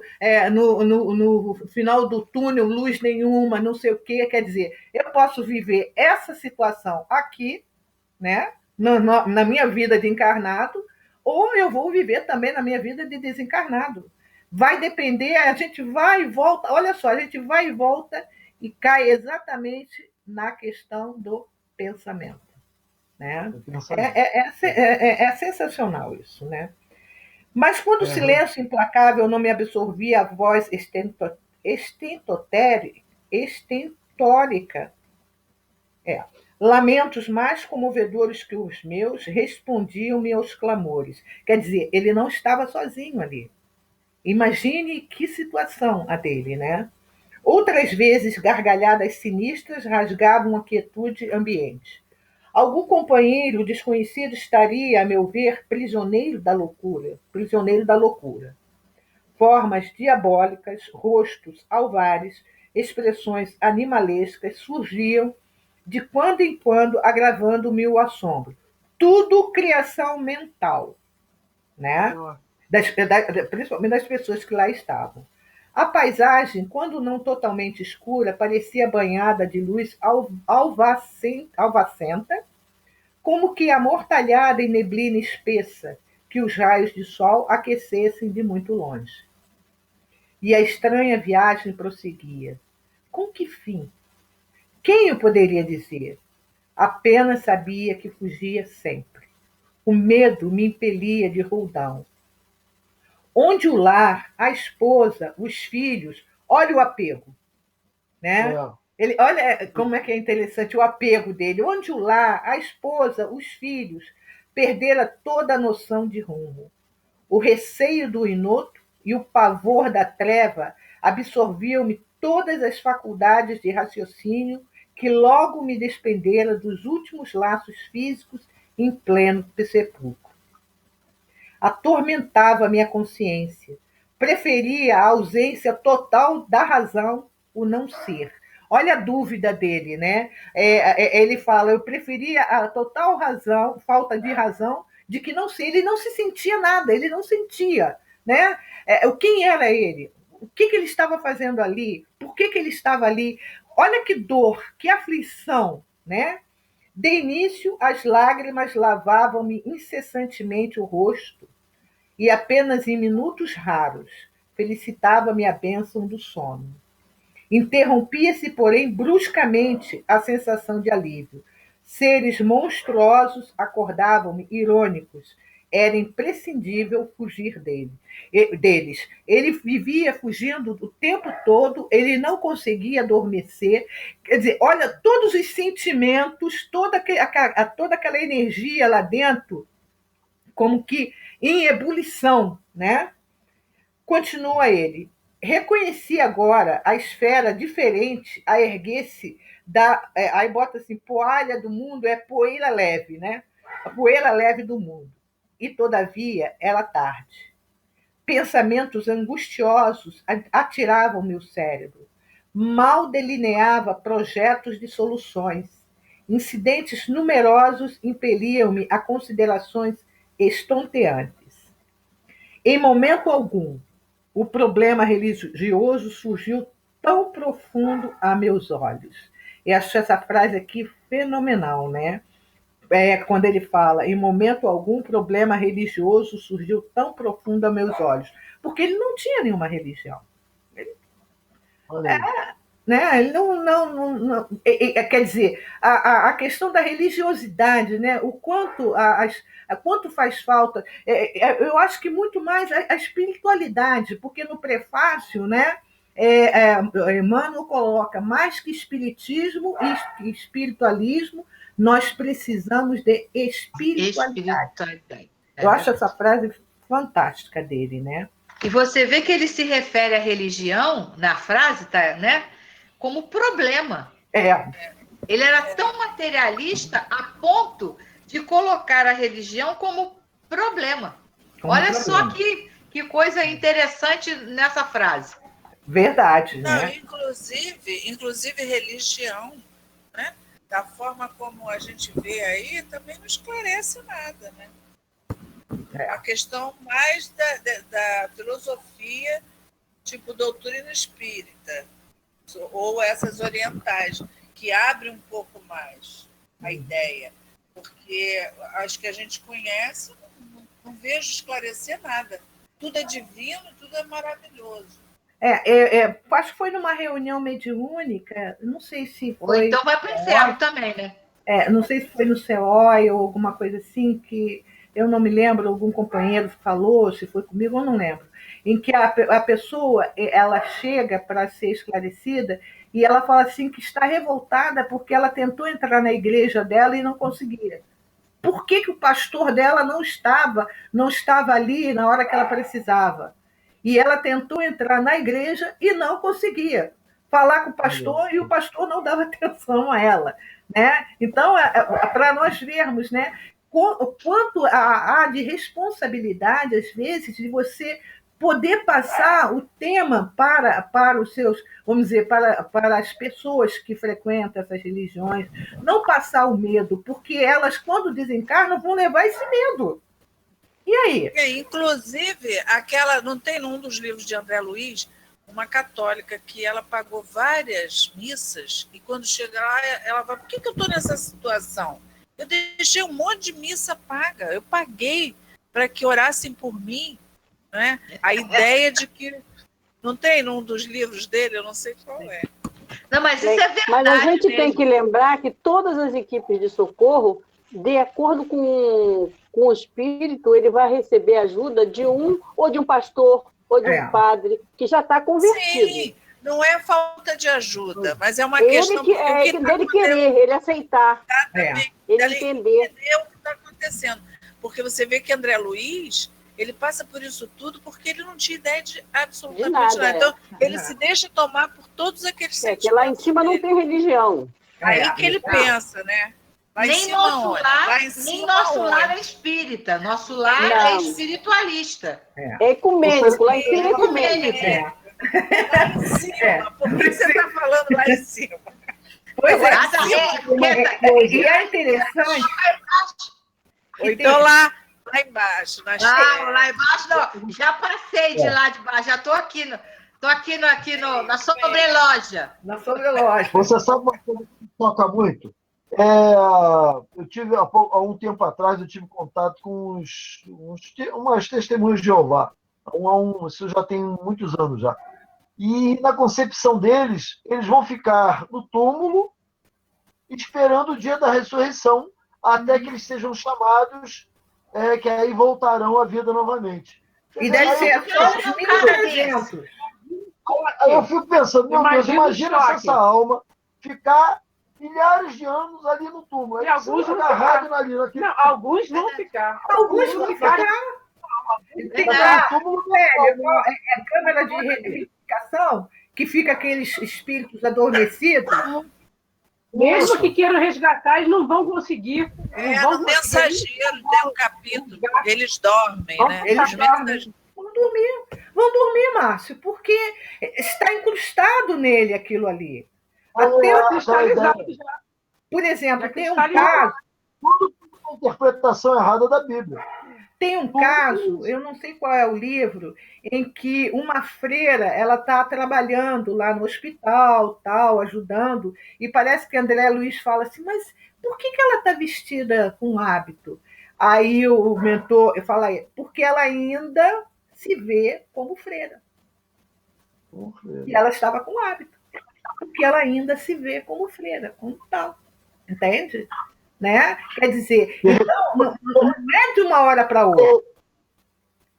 no final do túnel luz nenhuma, não sei o quê. Quer dizer, eu posso viver essa situação aqui, né, na minha vida de encarnado, ou eu vou viver também na minha vida de desencarnado. Vai depender, a gente vai e volta, olha só, a gente vai e volta e cai exatamente na questão do pensamento. Né? É sensacional isso. Né? Mas quando o silêncio implacável não me absorvia a voz estentórica, lamentos mais comovedores que os meus respondiam-me aos clamores. Quer dizer, ele não estava sozinho ali. Imagine que situação a dele, né? Outras vezes, gargalhadas sinistras rasgavam a quietude ambiente. Algum companheiro desconhecido estaria, a meu ver, prisioneiro da loucura. Formas diabólicas, rostos alvares, expressões animalescas surgiam de quando em quando, agravando-me o assombro. Tudo criação mental, né? Principalmente das pessoas que lá estavam. A paisagem, quando não totalmente escura, parecia banhada de luz alvacenta, como que amortalhada em neblina espessa, que os raios de sol aquecessem de muito longe. E a estranha viagem prosseguia. Com que fim? Quem o poderia dizer? Apenas sabia que fugia sempre. O medo me impelia de roldão. Onde o lar, a esposa, os filhos, olha o apego, né? Ele, olha como é que é interessante o apego dele. Onde o lar, a esposa, os filhos, perdera toda a noção de rumo. O receio do inoto e o pavor da treva absorviam-me todas as faculdades de raciocínio que logo me despendera dos últimos laços físicos em pleno sepulcro. Atormentava minha consciência. Preferia a ausência total da razão, o não ser. Olha a dúvida dele, né? Ele fala, eu preferia a total razão, falta de razão, de que não ser. Ele não se sentia nada, ele não sentia, né? Quem era ele? O que ele estava fazendo ali? Por que ele estava ali? Olha que dor, que aflição, né? De início, as lágrimas lavavam-me incessantemente o rosto e apenas em minutos raros felicitava-me a bênção do sono. Interrompia-se, porém, bruscamente a sensação de alívio. Seres monstruosos acordavam-me irônicos. Era imprescindível fugir deles. Ele vivia fugindo o tempo todo, ele não conseguia adormecer. Quer dizer, olha, todos os sentimentos, toda aquela energia lá dentro, como que em ebulição, né? Continua ele. Reconheci agora a esfera diferente a erguer-se aí bota assim, poalha do mundo é poeira leve, né? A poeira leve do mundo. E, todavia, era tarde. Pensamentos angustiosos atiravam meu cérebro. Mal delineava projetos de soluções. Incidentes numerosos impeliam-me a considerações estonteantes. Em momento algum, o problema religioso surgiu tão profundo a meus olhos. Eu acho essa frase aqui fenomenal, né? Quando ele fala, em momento algum, problema religioso surgiu tão profundo a meus olhos. Porque ele não tinha nenhuma religião. Né? Ele não quer dizer, a questão da religiosidade, né? O quanto, quanto faz falta. Eu acho que muito mais a espiritualidade, porque no prefácio, né? Emmanuel coloca mais que espiritismo e espiritualismo, nós precisamos de espiritualidade. Eu acho essa frase fantástica dele, né? E você vê que ele se refere à religião, na frase, tá, né? Como problema. Ele era tão materialista a ponto de colocar a religião como problema. Olha só que coisa interessante nessa frase. Verdade, não, né? Inclusive religião, né? Da forma como a gente vê aí, também não esclarece nada, né? A questão mais da filosofia, tipo doutrina espírita, ou essas orientais, que abrem um pouco mais a ideia. Porque as que a gente conhece, não vejo esclarecer nada. Tudo é divino, tudo é maravilhoso. Acho que foi numa reunião mediúnica, não sei se foi... Ou então vai para o inferno também, né? Não sei se foi no CEOI ou alguma coisa assim, que eu não me lembro, algum companheiro falou, se foi comigo, eu não lembro, em que a pessoa ela chega para ser esclarecida e ela fala assim que está revoltada porque ela tentou entrar na igreja dela e não conseguia. Por que o pastor dela não estava ali na hora que ela precisava? E ela tentou entrar na igreja e não conseguia falar com o pastor e o pastor não dava atenção a ela, né? Então, para nós vermos, né, quanto há de responsabilidade, às vezes, de você poder passar o tema para os seus, vamos dizer, para as pessoas que frequentam essas religiões, não passar o medo, porque elas, quando desencarnam, vão levar esse medo. E aí? Inclusive, não tem num dos livros de André Luiz, uma católica que ela pagou várias missas e quando chega lá, ela fala, por que eu estou nessa situação? Eu deixei um monte de missa paga, eu paguei para que orassem por mim. Né? A ideia de que... Não tem num dos livros dele, eu não sei qual é. Não, mas isso é verdade. Mas a gente mesmo. tem que lembrar que todas as equipes de socorro, de acordo com o espírito, ele vai receber ajuda de um pastor ou de um padre que já está convertido. Sim, não é falta de ajuda, mas é uma questão... dele querer, ele aceitar, ele entender o que está acontecendo. Porque você vê que André Luiz, ele passa por isso tudo porque ele não tinha ideia de absolutamente nada. Então, ele se deixa tomar por todos aqueles sentimentos. Que lá em cima não tem religião. Aí que ele pensa, né? Nem nosso lar é espírita, nosso lar é espiritualista. É ecumênico, lá em cima é ecumênico. Lá em cima, por que você está falando lá em cima? Pois e é interessante. Então lá embaixo. Lá embaixo, não. Já passei de lá de baixo, já estou aqui, na sobreloja. Na sobreloja. Você sabe uma coisa que me toca muito? Eu tive, há um tempo atrás, eu tive contato com umas testemunhas de Jeová. Isso já tem muitos anos já. E na concepção deles, eles vão ficar no túmulo esperando o dia da ressurreição até que eles sejam chamados, que aí voltarão à vida novamente. E deve ser só os 1.300. Aí eu fico pensando, meu Deus, imagina se essa alma ficar milhares de anos ali no túmulo. E alguns vão ficar. Alguns vão ficar. Alguns vão ficar. É câmera de revivificação que fica aqueles espíritos adormecidos. Mesmo que queiram resgatar, eles não vão conseguir. No mensageiro tem um capítulo. Eles dormem, né? Eles dormem. Vão dormir, Márcio, porque está incrustado nele aquilo ali. Cristalizado já. Por exemplo, tem um caso... Tudo é uma interpretação errada da Bíblia. Tem um caso, eu não sei qual é o livro, em que uma freira ela está trabalhando lá no hospital, tal, ajudando, e parece que André Luiz fala assim, mas por que ela está vestida com hábito? Aí o mentor fala, porque ela ainda se vê como freira. E ela estava com hábito, porque ela ainda se vê como freira, como tal. Entende? Né? Quer dizer, então, não é de uma hora para outra.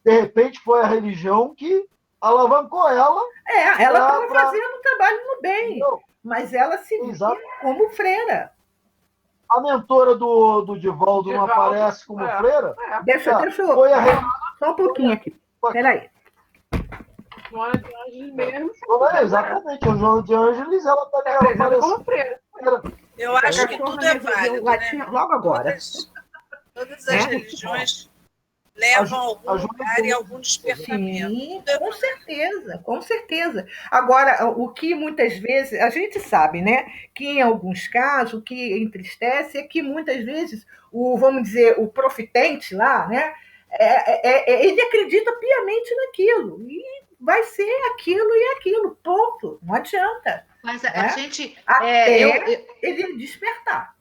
De repente foi a religião que alavancou ela. Ela estava fazendo um trabalho no bem, mas ela se via como freira. A mentora do Divaldo não aparece como freira? Deixa eu... Só um pouquinho aqui. Espera aí. Joana de Ângeles mesmo. Exatamente, o Joana de Ângeles, ela está aparecendo como freira. Eu acho que tudo é válido, né? Logo agora. Todas as religiões levam a algum lugar e algum despertamento. Sim, com certeza. Agora, o que muitas vezes, a gente sabe, né, que em alguns casos, o que entristece é que muitas vezes, vamos dizer, o profitente lá, né, ele acredita piamente naquilo, e vai ser aquilo e aquilo, ponto, não adianta. Mas a gente... ele despertar.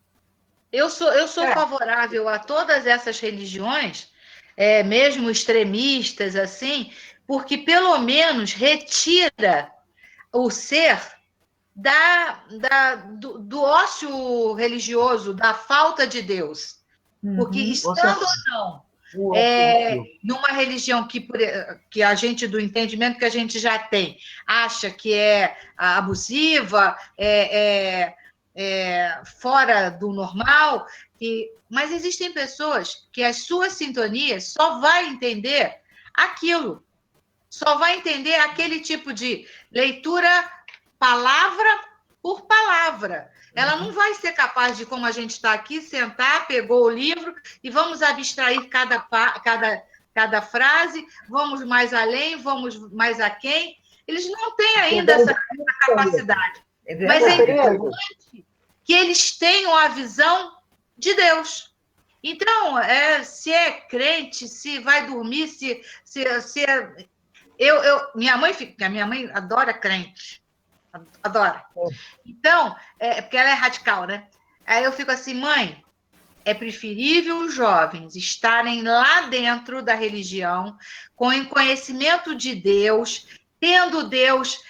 Eu sou favorável a todas essas religiões, mesmo extremistas, assim, porque pelo menos retira o ser do ócio religioso, da falta de Deus. Porque estando ou não numa religião que a gente, do entendimento que a gente já tem, acha que é abusiva, fora do normal, mas existem pessoas que as suas sintonias só vai entender aquilo, só vai entender aquele tipo de leitura palavra por palavra. Ela não vai ser capaz de, como a gente está aqui, sentar, pegou o livro e vamos abstrair cada frase, vamos mais além, vamos mais aquém. Eles não têm ainda essa capacidade. Mas é importante que eles tenham a visão de Deus. Então, se é crente, se vai dormir, minha mãe adora crente. Adora. Então, porque ela é radical, né? Aí eu fico assim, mãe, é preferível os jovens estarem lá dentro da religião, com o conhecimento de Deus, tendo Deus,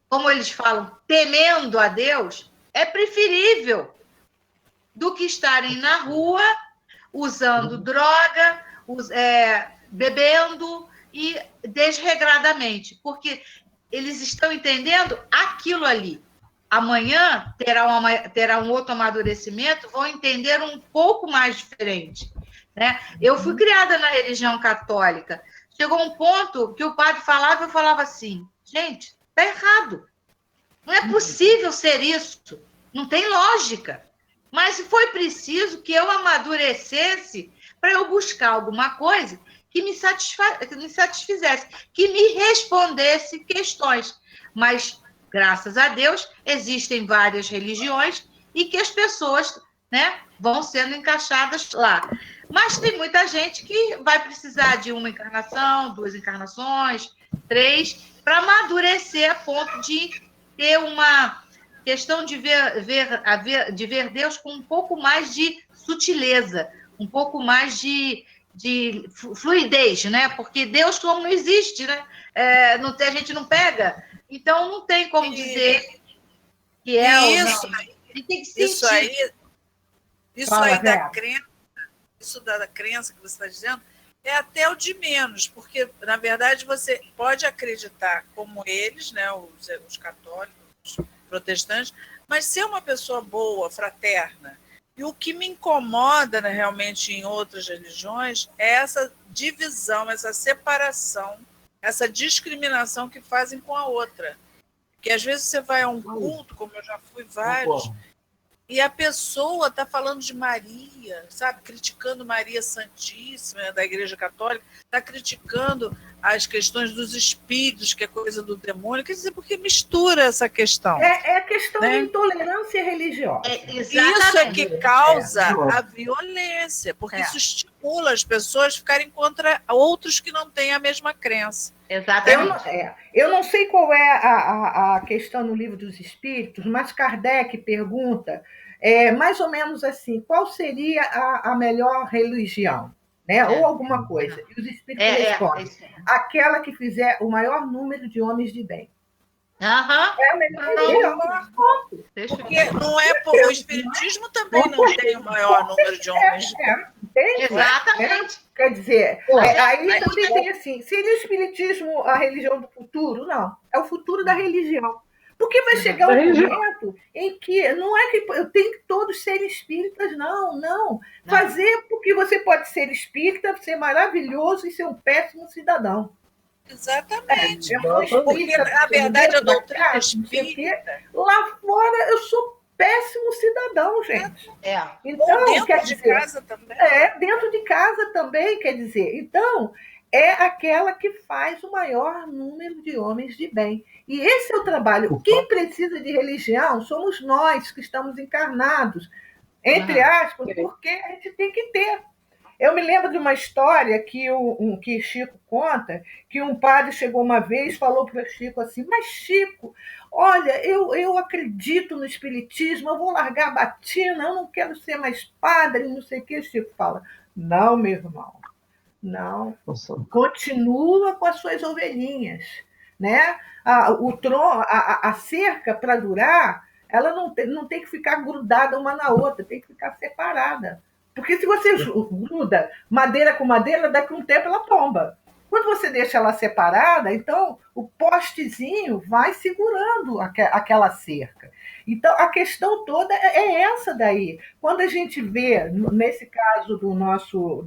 como eles falam, temendo a Deus, é preferível do que estarem na rua usando droga, bebendo e desregradamente, porque eles estão entendendo aquilo ali. Amanhã terá um outro amadurecimento, vão entender um pouco mais diferente. Né? Eu fui criada na religião católica. Chegou um ponto que o padre falava, eu falava assim, gente, está errado. Não é possível ser isso. Não tem lógica. Mas foi preciso que eu amadurecesse para eu buscar alguma coisa que me satisfizesse, que me respondesse questões. Mas, graças a Deus, existem várias religiões e que as pessoas, né, vão sendo encaixadas lá. Mas tem muita gente que vai precisar de uma encarnação, 2 encarnações, 3, para amadurecer a ponto de ter uma questão de ver Deus com um pouco mais de sutileza, um pouco mais de fluidez, né? Porque Deus como não existe, né? A gente não pega, então não tem como dizer que é ou não. Tem que sentir. Isso aí da crença, isso da crença que você está dizendo, é até o de menos, porque, na verdade, você pode acreditar como eles, né? Os católicos, os protestantes, mas ser uma pessoa boa, fraterna. E o que me incomoda, né, realmente em outras religiões é essa divisão, essa separação, essa discriminação que fazem com a outra. Porque às vezes você vai a um culto, como eu já fui vários, e a pessoa está falando de Maria, sabe? Criticando Maria Santíssima, da Igreja Católica, está criticando as questões dos espíritos, que é coisa do demônio. Quer dizer, porque mistura essa questão. É a questão de intolerância religiosa. Isso é que causa a violência, porque isso estimula as pessoas a ficarem contra outros que não têm a mesma crença. Exatamente. Eu não sei qual é a questão no Livro dos Espíritos, mas Kardec pergunta mais ou menos assim, qual seria a melhor religião? Né? Ou alguma coisa. E os Espíritos respondem, aquela que fizer o maior número de homens de bem. É a melhor religião. Porque não é, o Espiritismo também não tem o maior número de homens de bem. Exatamente. Quer dizer, aí também tem assim, seria o Espiritismo a religião do futuro? Não, é o futuro da religião. Porque vai chegar um momento em que não é que eu tenho que todos serem espíritas, não. Fazer porque você pode ser espírita, ser maravilhoso e ser um péssimo cidadão. Exatamente. Porque, na verdade, a doutrina espírita... Lá fora eu sou péssimo cidadão, gente. Então, dentro de casa também. Dentro de casa também, quer dizer. Então, é aquela que faz o maior número de homens de bem. E esse é o trabalho. Quem precisa de religião somos nós que estamos encarnados, entre aspas, porque a gente tem que ter. Eu me lembro de uma história que Chico conta, que um padre chegou uma vez e falou para o Chico assim, mas Chico, olha, eu acredito no espiritismo, eu vou largar a batina, eu não quero ser mais padre, não sei o que. O Chico fala, não, meu irmão, não, continua com as suas ovelhinhas. Né? A cerca, para durar, ela não tem que ficar grudada uma na outra, tem que ficar separada. Porque se você gruda madeira com madeira, daqui a um tempo ela tomba. Quando você deixa ela separada, então o postezinho vai segurando aquela cerca. Então, a questão toda é essa daí. Quando a gente vê, nesse caso do nosso...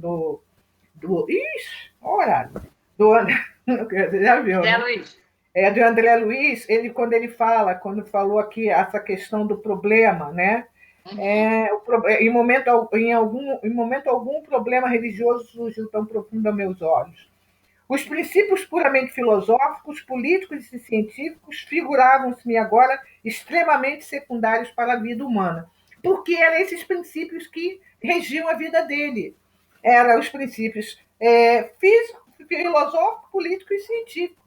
já viu, André né? Luiz. Do André Luiz, quando falou aqui essa questão do problema, né? Em momento algum problema religioso surgiu tão profundo a meus olhos. Os princípios puramente filosóficos, políticos e científicos figuravam-se-me agora extremamente secundários para a vida humana, porque eram esses princípios que regiam a vida dele. Eram os princípios físico, filosófico, político e científico.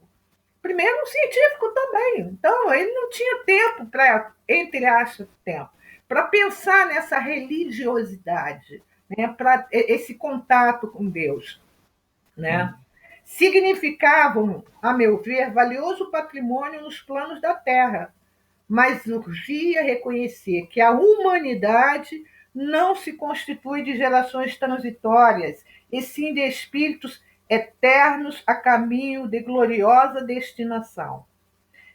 Primeiro, o científico também. Então, ele não tinha tempo para, entre aspas, para pensar nessa religiosidade, né? Para esse contato com Deus. Né? Significavam, a meu ver, valioso patrimônio nos planos da Terra, mas urgia reconhecer que a humanidade não se constitui de gerações transitórias, e sim de espíritos eternos a caminho de gloriosa destinação.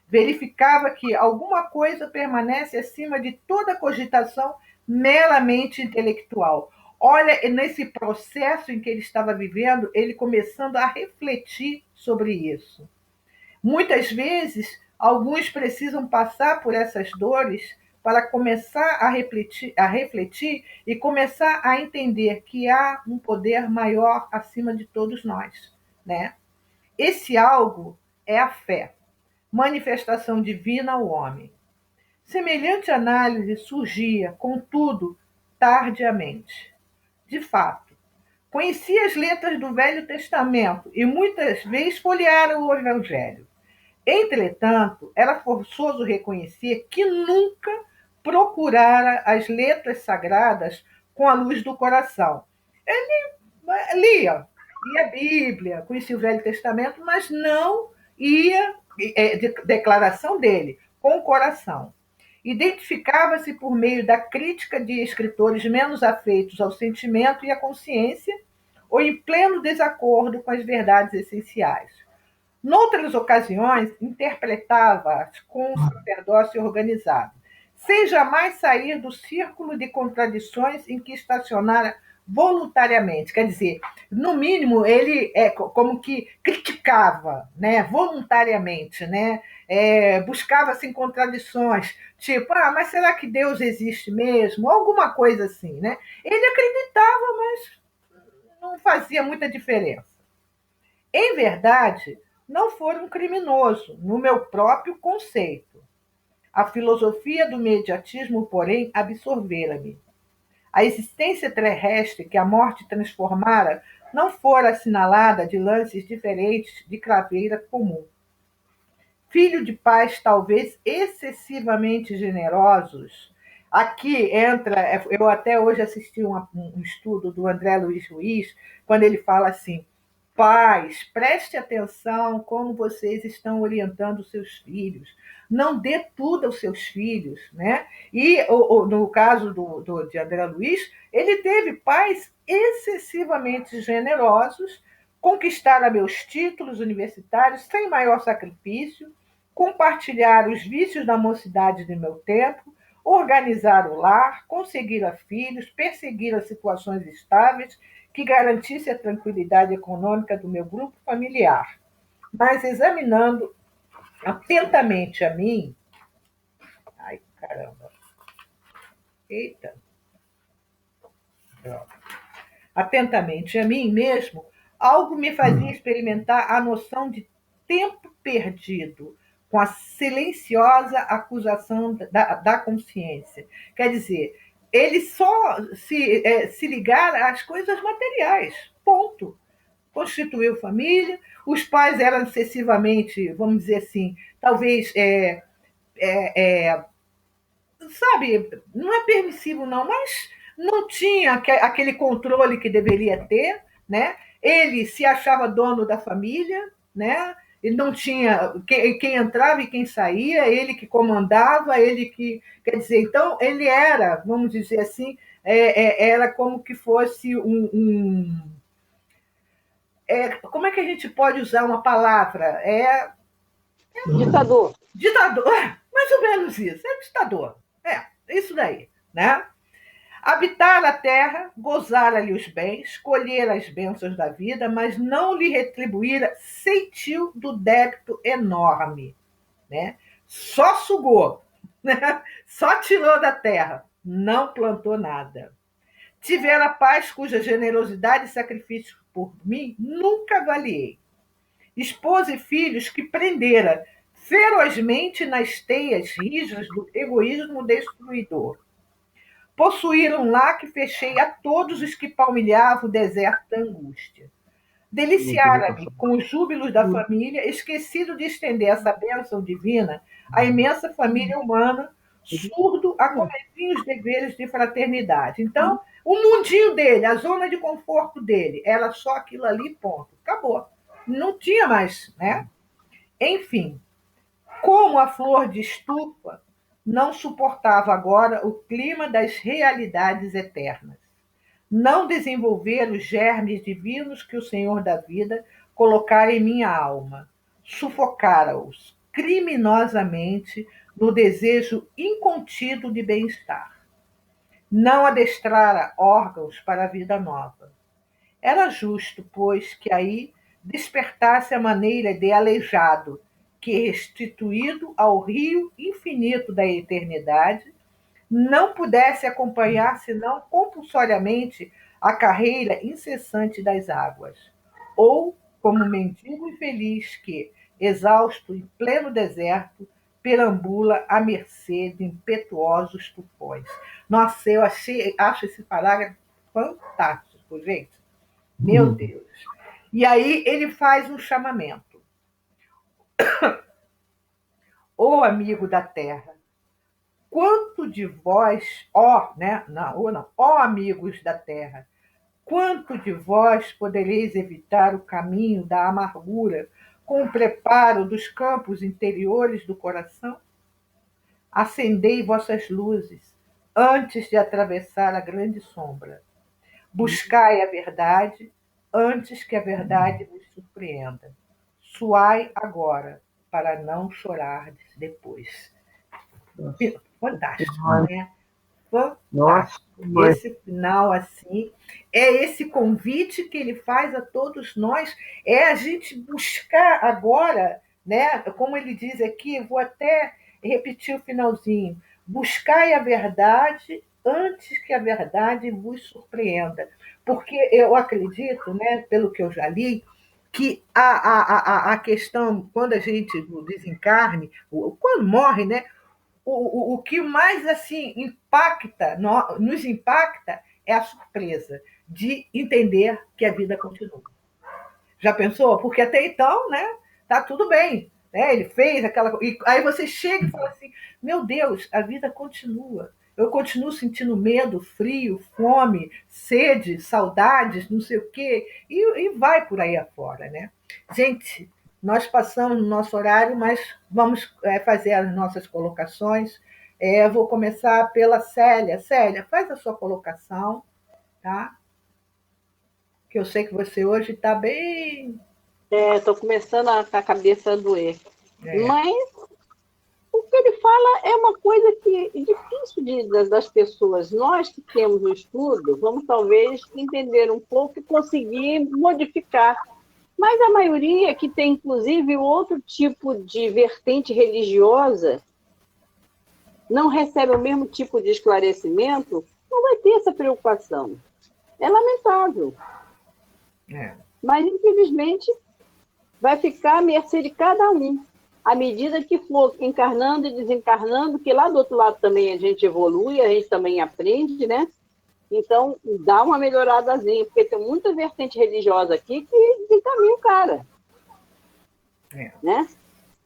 Verificava que alguma coisa permanece acima de toda cogitação meramente intelectual. Olha, nesse processo em que ele estava vivendo, ele começando a refletir sobre isso. Muitas vezes, alguns precisam passar por essas dores para começar a refletir e começar a entender que há um poder maior acima de todos nós. Né? Esse algo é a fé, manifestação divina ao homem. Semelhante análise surgia, contudo, tardiamente. De fato, conhecia as letras do Velho Testamento e muitas vezes folheara o Evangelho. Entretanto, era forçoso reconhecer que nunca procurara as letras sagradas com a luz do coração. Ele lia a Bíblia, conhecia o Velho Testamento, mas não ia, declaração dele, com o coração. Identificava-se por meio da crítica de escritores menos afeitos ao sentimento e à consciência, ou em pleno desacordo com as verdades essenciais. Noutras ocasiões, interpretava-as com um sacerdócio organizado, sem jamais sair do círculo de contradições em que estacionara voluntariamente, quer dizer, no mínimo ele como que criticava, né, voluntariamente, né, buscava assim contradições, tipo, mas será que Deus existe mesmo? Alguma coisa assim, né? Ele acreditava, mas não fazia muita diferença. Em verdade, não foi um criminoso, no meu próprio conceito. A filosofia do imediatismo, porém, absorvera-me. A existência terrestre que a morte transformara não fora assinalada de lances diferentes de craveira comum. Filho de pais talvez excessivamente generosos. Aqui entra, eu até hoje assisti um estudo do André Luiz Ruiz, quando ele fala assim: pais, preste atenção como vocês estão orientando seus filhos. Não dê tudo aos seus filhos, né? E no caso de André Luiz, ele teve pais excessivamente generosos, conquistaram meus títulos universitários sem maior sacrifício, compartilhar os vícios da mocidade do meu tempo, organizar o lar, conseguir filhos, perseguir as situações estáveis que garantisse a tranquilidade econômica do meu grupo familiar. Mas examinando atentamente a mim, ai caramba, eita, atentamente a mim mesmo, algo me fazia experimentar a noção de tempo perdido, com a silenciosa acusação da consciência. Quer dizer, ele só se ligar às coisas materiais, ponto. Constituiu família, os pais eram excessivamente, vamos dizer assim, talvez, sabe, não é permissivo não, mas não tinha aquele controle que deveria ter, né? Ele se achava dono da família, né? Ele não tinha quem entrava e quem saía, ele que comandava, ele que, quer dizer, então ele era, vamos dizer assim, era como que fosse como é que a gente pode usar uma palavra? Ditador. Ditador, mais ou menos isso, é ditador. Isso daí, né? Habitar a terra, gozar ali os bens, colher as bênçãos da vida, mas não lhe retribuir sentiu do débito enorme, né? Só sugou, né? Só tirou da terra, não plantou nada. Tivera paz cuja generosidade e sacrifício por mim nunca avaliei. Esposa e filhos que prendera ferozmente nas teias rijas do egoísmo destruidor. Possuíram lá que fechei a todos os que palmilhavam o deserto da angústia. Deliciara-me com os júbilos da família, esquecido de estender essa bênção divina à imensa família humana, surdo a comezinhos os deveres de fraternidade. Então, o mundinho dele, a zona de conforto dele, era só aquilo ali, ponto. Acabou. Não tinha mais, né? Enfim, como a flor de estufa, não suportava agora o clima das realidades eternas. Não desenvolver os germes divinos que o Senhor da vida colocara em minha alma. Sufocara-os criminosamente no desejo incontido de bem-estar. Não adestrara órgãos para a vida nova. Era justo, pois, que aí despertasse a maneira de aleijado, que, restituído ao rio infinito da eternidade, não pudesse acompanhar senão compulsoriamente a carreira incessante das águas, ou como mendigo infeliz que, exausto em pleno deserto, perambula à mercê de impetuosos tufões. Nossa, eu acho esse parágrafo fantástico, gente. Meu Deus. E aí ele faz um chamamento. Ô amigo da terra, quanto de vós, ó amigos da terra, quanto de vós podereis evitar o caminho da amargura com o preparo dos campos interiores do coração? Acendei vossas luzes antes de atravessar a grande sombra. Buscai a verdade antes que a verdade vos surpreenda. Suai agora, para não chorar depois. Fantástico, né? fantástico. Esse final, assim, é esse convite que ele faz a todos nós, é a gente buscar agora, né? Como ele diz aqui, vou até repetir o finalzinho: buscai a verdade antes que a verdade vos surpreenda. Porque eu acredito, né, pelo que eu já li, que a questão, quando a gente desencarne, quando morre, né, o que mais assim impacta, nos impacta, é a surpresa de entender que a vida continua. Já pensou? Porque até então, né, tá tudo bem, né? Ele fez aquela, e aí você chega e fala assim: meu Deus, a vida continua. Eu continuo sentindo medo, frio, fome, sede, saudades, não sei o quê, e vai por aí afora, né? Gente, nós passamos no nosso horário, mas vamos fazer as nossas colocações. Vou começar pela Célia. Célia, faz a sua colocação, tá? Que eu sei que você hoje está bem... Estou começando a cabeça a doer. Mas o que ele fala é uma coisa que é difícil das pessoas. Nós que temos o estudo, vamos talvez entender um pouco e conseguir modificar. Mas a maioria que tem, inclusive, outro tipo de vertente religiosa, não recebe o mesmo tipo de esclarecimento, não vai ter essa preocupação. É lamentável. Mas, infelizmente, vai ficar à mercê de cada um. À medida que for encarnando e desencarnando, que lá do outro lado também a gente evolui, a gente também aprende, né? Então, dá uma melhoradazinha, porque tem muita vertente religiosa aqui que desencaminha o cara. Né?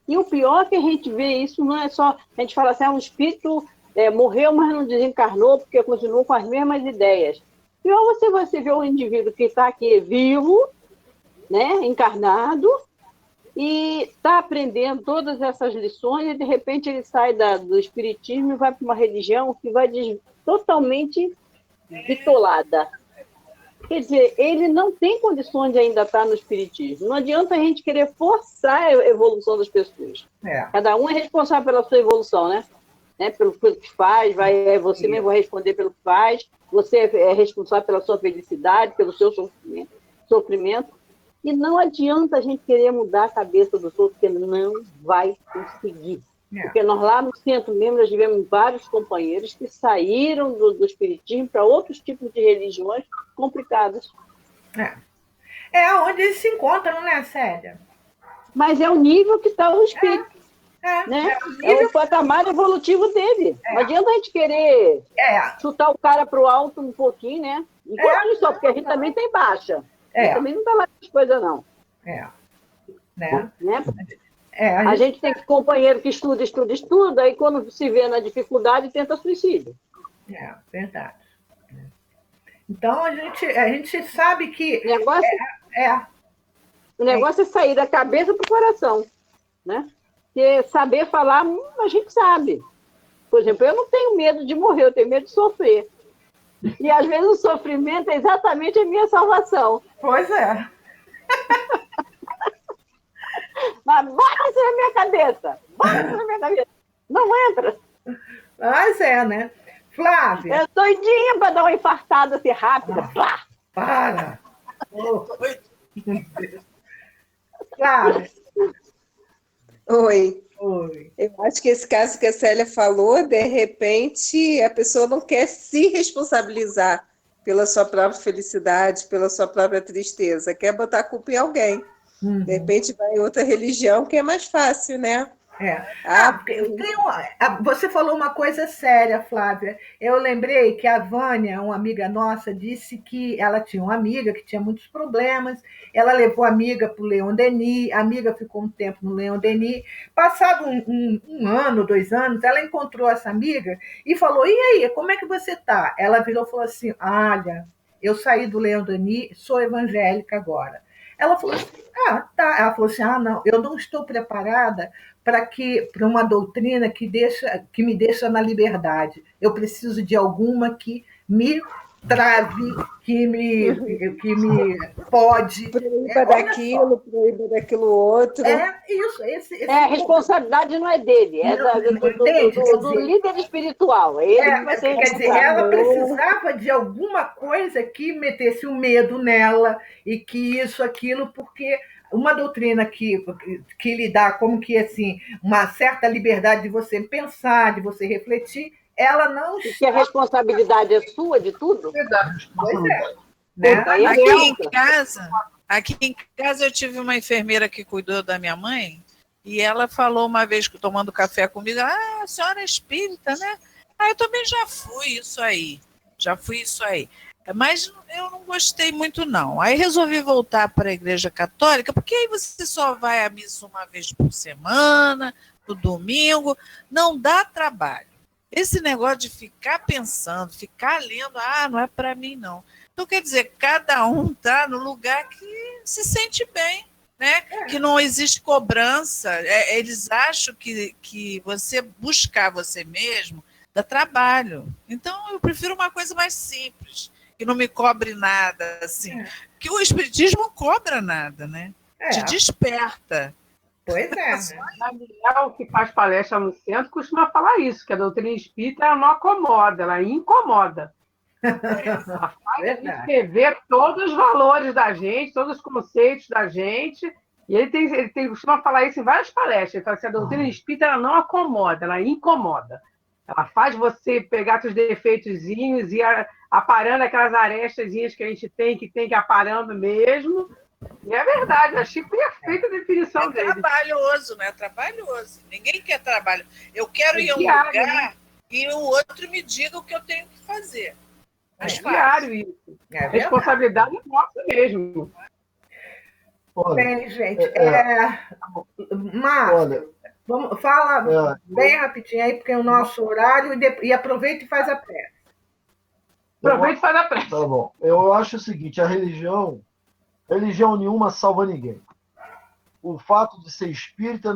E o pior é que a gente vê isso, não é só... A gente fala assim, um espírito morreu, mas não desencarnou, porque continuou com as mesmas ideias. Pior você vê um indivíduo que está aqui vivo, né, encarnado, e está aprendendo todas essas lições, e de repente ele sai do espiritismo e vai para uma religião que vai totalmente bitolada. Quer dizer, ele não tem condições de ainda estar no espiritismo. Não adianta a gente querer forçar a evolução das pessoas. Cada um é responsável pela sua evolução, né? Pelo que faz, você mesmo vai responder pelo que faz, você é responsável pela sua felicidade, pelo seu sofrimento. E não adianta a gente querer mudar a cabeça dos outros, porque não vai conseguir. Porque nós lá no centro mesmo, nós tivemos vários companheiros que saíram do espiritismo para outros tipos de religiões complicadas. É onde eles se encontram, né, Célia? Mas é o nível que está o espírito. Né? É o patamar evolutivo dele. Não adianta a gente querer chutar o cara para o alto um pouquinho, né? Enquanto só, porque a gente também tem baixa. A gente também não está lá com coisa, não. Né? A gente tem companheiro que estuda, aí quando se vê na dificuldade, tenta suicídio. Verdade. Então, a gente sabe que... O negócio é sair da cabeça para o coração, né? Porque saber falar, a gente sabe. Por exemplo, eu não tenho medo de morrer, eu tenho medo de sofrer. E, às vezes, o sofrimento é exatamente a minha salvação. Pois é. Mas bate na minha cabeça. Bate na minha cabeça. Não entra. Mas né? Flávia. É doidinha para dar uma infartada assim rápida. Para! Flávia. Oi. Eu acho que esse caso que a Célia falou, de repente, a pessoa não quer se responsabilizar pela sua própria felicidade, pela sua própria tristeza, quer botar a culpa em alguém. De repente vai em outra religião que é mais fácil, né? Você falou uma coisa séria, Flávia. Eu lembrei que a Vânia, uma amiga nossa, disse que ela tinha uma amiga que tinha muitos problemas. Ela levou a amiga para o Leon Denis, a amiga ficou um tempo no Leon Denis. Passado um ano, 2 anos, ela encontrou essa amiga e falou: e aí, como é que você está? Ela virou e falou assim: olha, eu saí do Leon Denis, sou evangélica agora. Ela falou assim: tá. Ela falou assim: não, eu não estou preparada para uma doutrina que me deixa na liberdade. Eu preciso de alguma que me trave, que me pode. Proíba daquilo, proíba daquilo outro. Isso. A responsabilidade não é dele, é do líder espiritual. É ele que vai ser quer dizer, ela precisava de alguma coisa que metesse o medo nela e que isso, aquilo, porque uma doutrina que lhe dá como que assim uma certa liberdade de você pensar, de você refletir, ela não está... Que a responsabilidade é sua de tudo? Pois é. Né? Aqui em casa eu tive uma enfermeira que cuidou da minha mãe e ela falou uma vez, tomando café comigo, a senhora é espírita, né? Eu também já fui isso aí. Mas eu não gostei muito, não. Aí resolvi voltar para a Igreja Católica, porque aí você só vai à missa uma vez por semana, no domingo, não dá trabalho. Esse negócio de ficar pensando, ficar lendo, não é para mim, não. Então, quer dizer, cada um está no lugar que se sente bem, né? Que não existe cobrança. Eles acham que você buscar você mesmo dá trabalho. Então, eu prefiro uma coisa mais simples, que não me cobre nada, assim. Que o Espiritismo não cobra nada, né? Te desperta. Pois é. Daniel, que faz palestra no centro, costuma falar isso, que a doutrina espírita ela não acomoda, ela incomoda. Ela faz a gente rever todos os valores da gente, todos os conceitos da gente, e ele costuma falar isso em várias palestras. Ele fala assim, a doutrina espírita ela não acomoda, ela incomoda. Ela faz você pegar seus defeitozinhos e ir aparando aquelas arestazinhas que a gente tem que ir aparando mesmo. E é verdade, achei perfeita a definição dele. É trabalhoso, né? Trabalhoso. Ninguém quer trabalho. Eu quero ir a um lugar e o outro me diga o que eu tenho que fazer. É diário isso. A responsabilidade é nossa mesmo. Bem, gente, Márcio, fala bem rapidinho aí, porque é o nosso horário, e aproveita e faz a prece. Aproveita e faz a prece. Tá bom. Eu acho o seguinte, a religião nenhuma salva ninguém. O fato de ser espírita,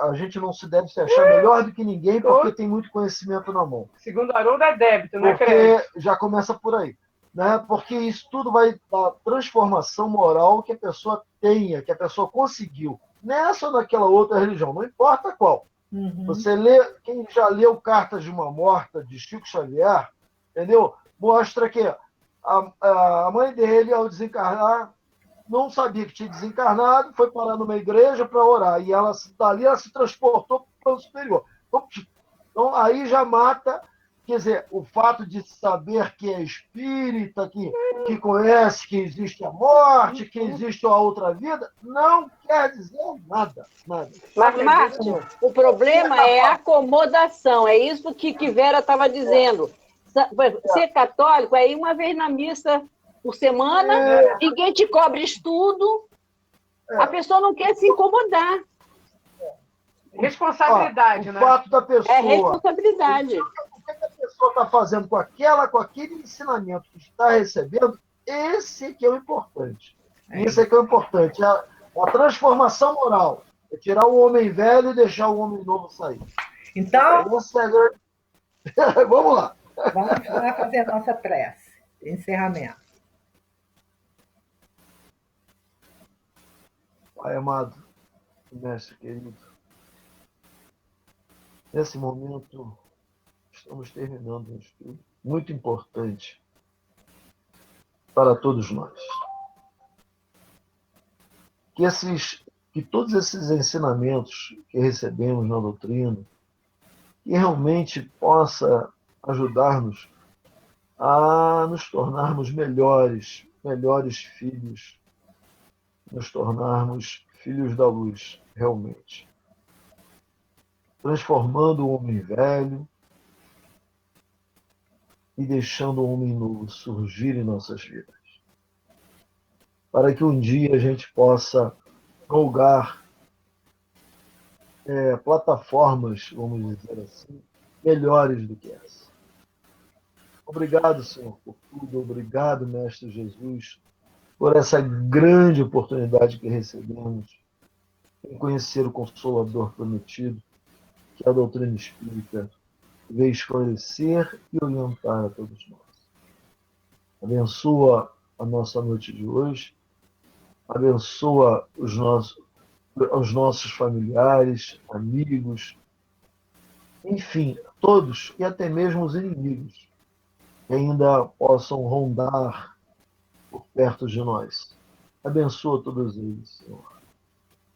a gente não se deve se achar melhor do que ninguém, porque tem muito conhecimento na mão. Segundo Haroldo, é débito, não é crédito. Porque já começa por aí. Né? Porque isso tudo vai dar transformação moral que a pessoa tenha, que a pessoa conseguiu. Nessa ou naquela outra religião, não importa qual. Você lê, quem já leu Cartas de uma Morta, de Chico Xavier, entendeu? Mostra que a mãe dele, ao desencarnar, não sabia que tinha desencarnado, foi parar numa igreja para orar, e dali ela se transportou para o plano superior. Então, aí já mata, quer dizer, o fato de saber que é espírita, que conhece que existe a morte, que existe a outra vida, não quer dizer nada. Mas, Márcio, o problema é a acomodação, é isso que Vera estava dizendo. Ser católico é ir uma vez na missa por semana, ninguém te cobra estudo, a pessoa não quer se incomodar. Responsabilidade, né? O fato da pessoa... É responsabilidade. O que a pessoa está fazendo com aquele ensinamento que está recebendo, esse que é o importante. Isso é que é o importante. A transformação moral. É tirar o homem velho e deixar o homem novo sair. Então... Vamos lá. Vamos fazer a nossa prece. Encerramento. Pai amado, mestre querido, nesse momento estamos terminando um estudo muito importante para todos nós. Que todos esses ensinamentos que recebemos na doutrina, que realmente possa ajudar-nos a nos tornarmos melhores filhos, nos tornarmos filhos da luz, realmente. Transformando o homem velho e deixando o homem novo surgir em nossas vidas. Para que um dia a gente possa galgar plataformas, vamos dizer assim, melhores do que essa. Obrigado, Senhor, por tudo. Obrigado, Mestre Jesus, por essa grande oportunidade que recebemos em conhecer o Consolador prometido, que a doutrina espírita veio esclarecer e orientar a todos nós. Abençoa a nossa noite de hoje. Abençoa os nossos familiares, amigos, enfim, todos, e até mesmo os inimigos, que ainda possam rondar por perto de nós. Abençoa todos eles, Senhor.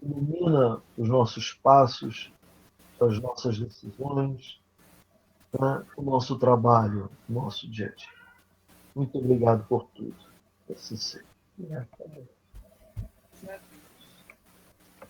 Ilumina os nossos passos, as nossas decisões, né? O nosso trabalho, o nosso dia a dia. Muito obrigado por tudo. Assim seja.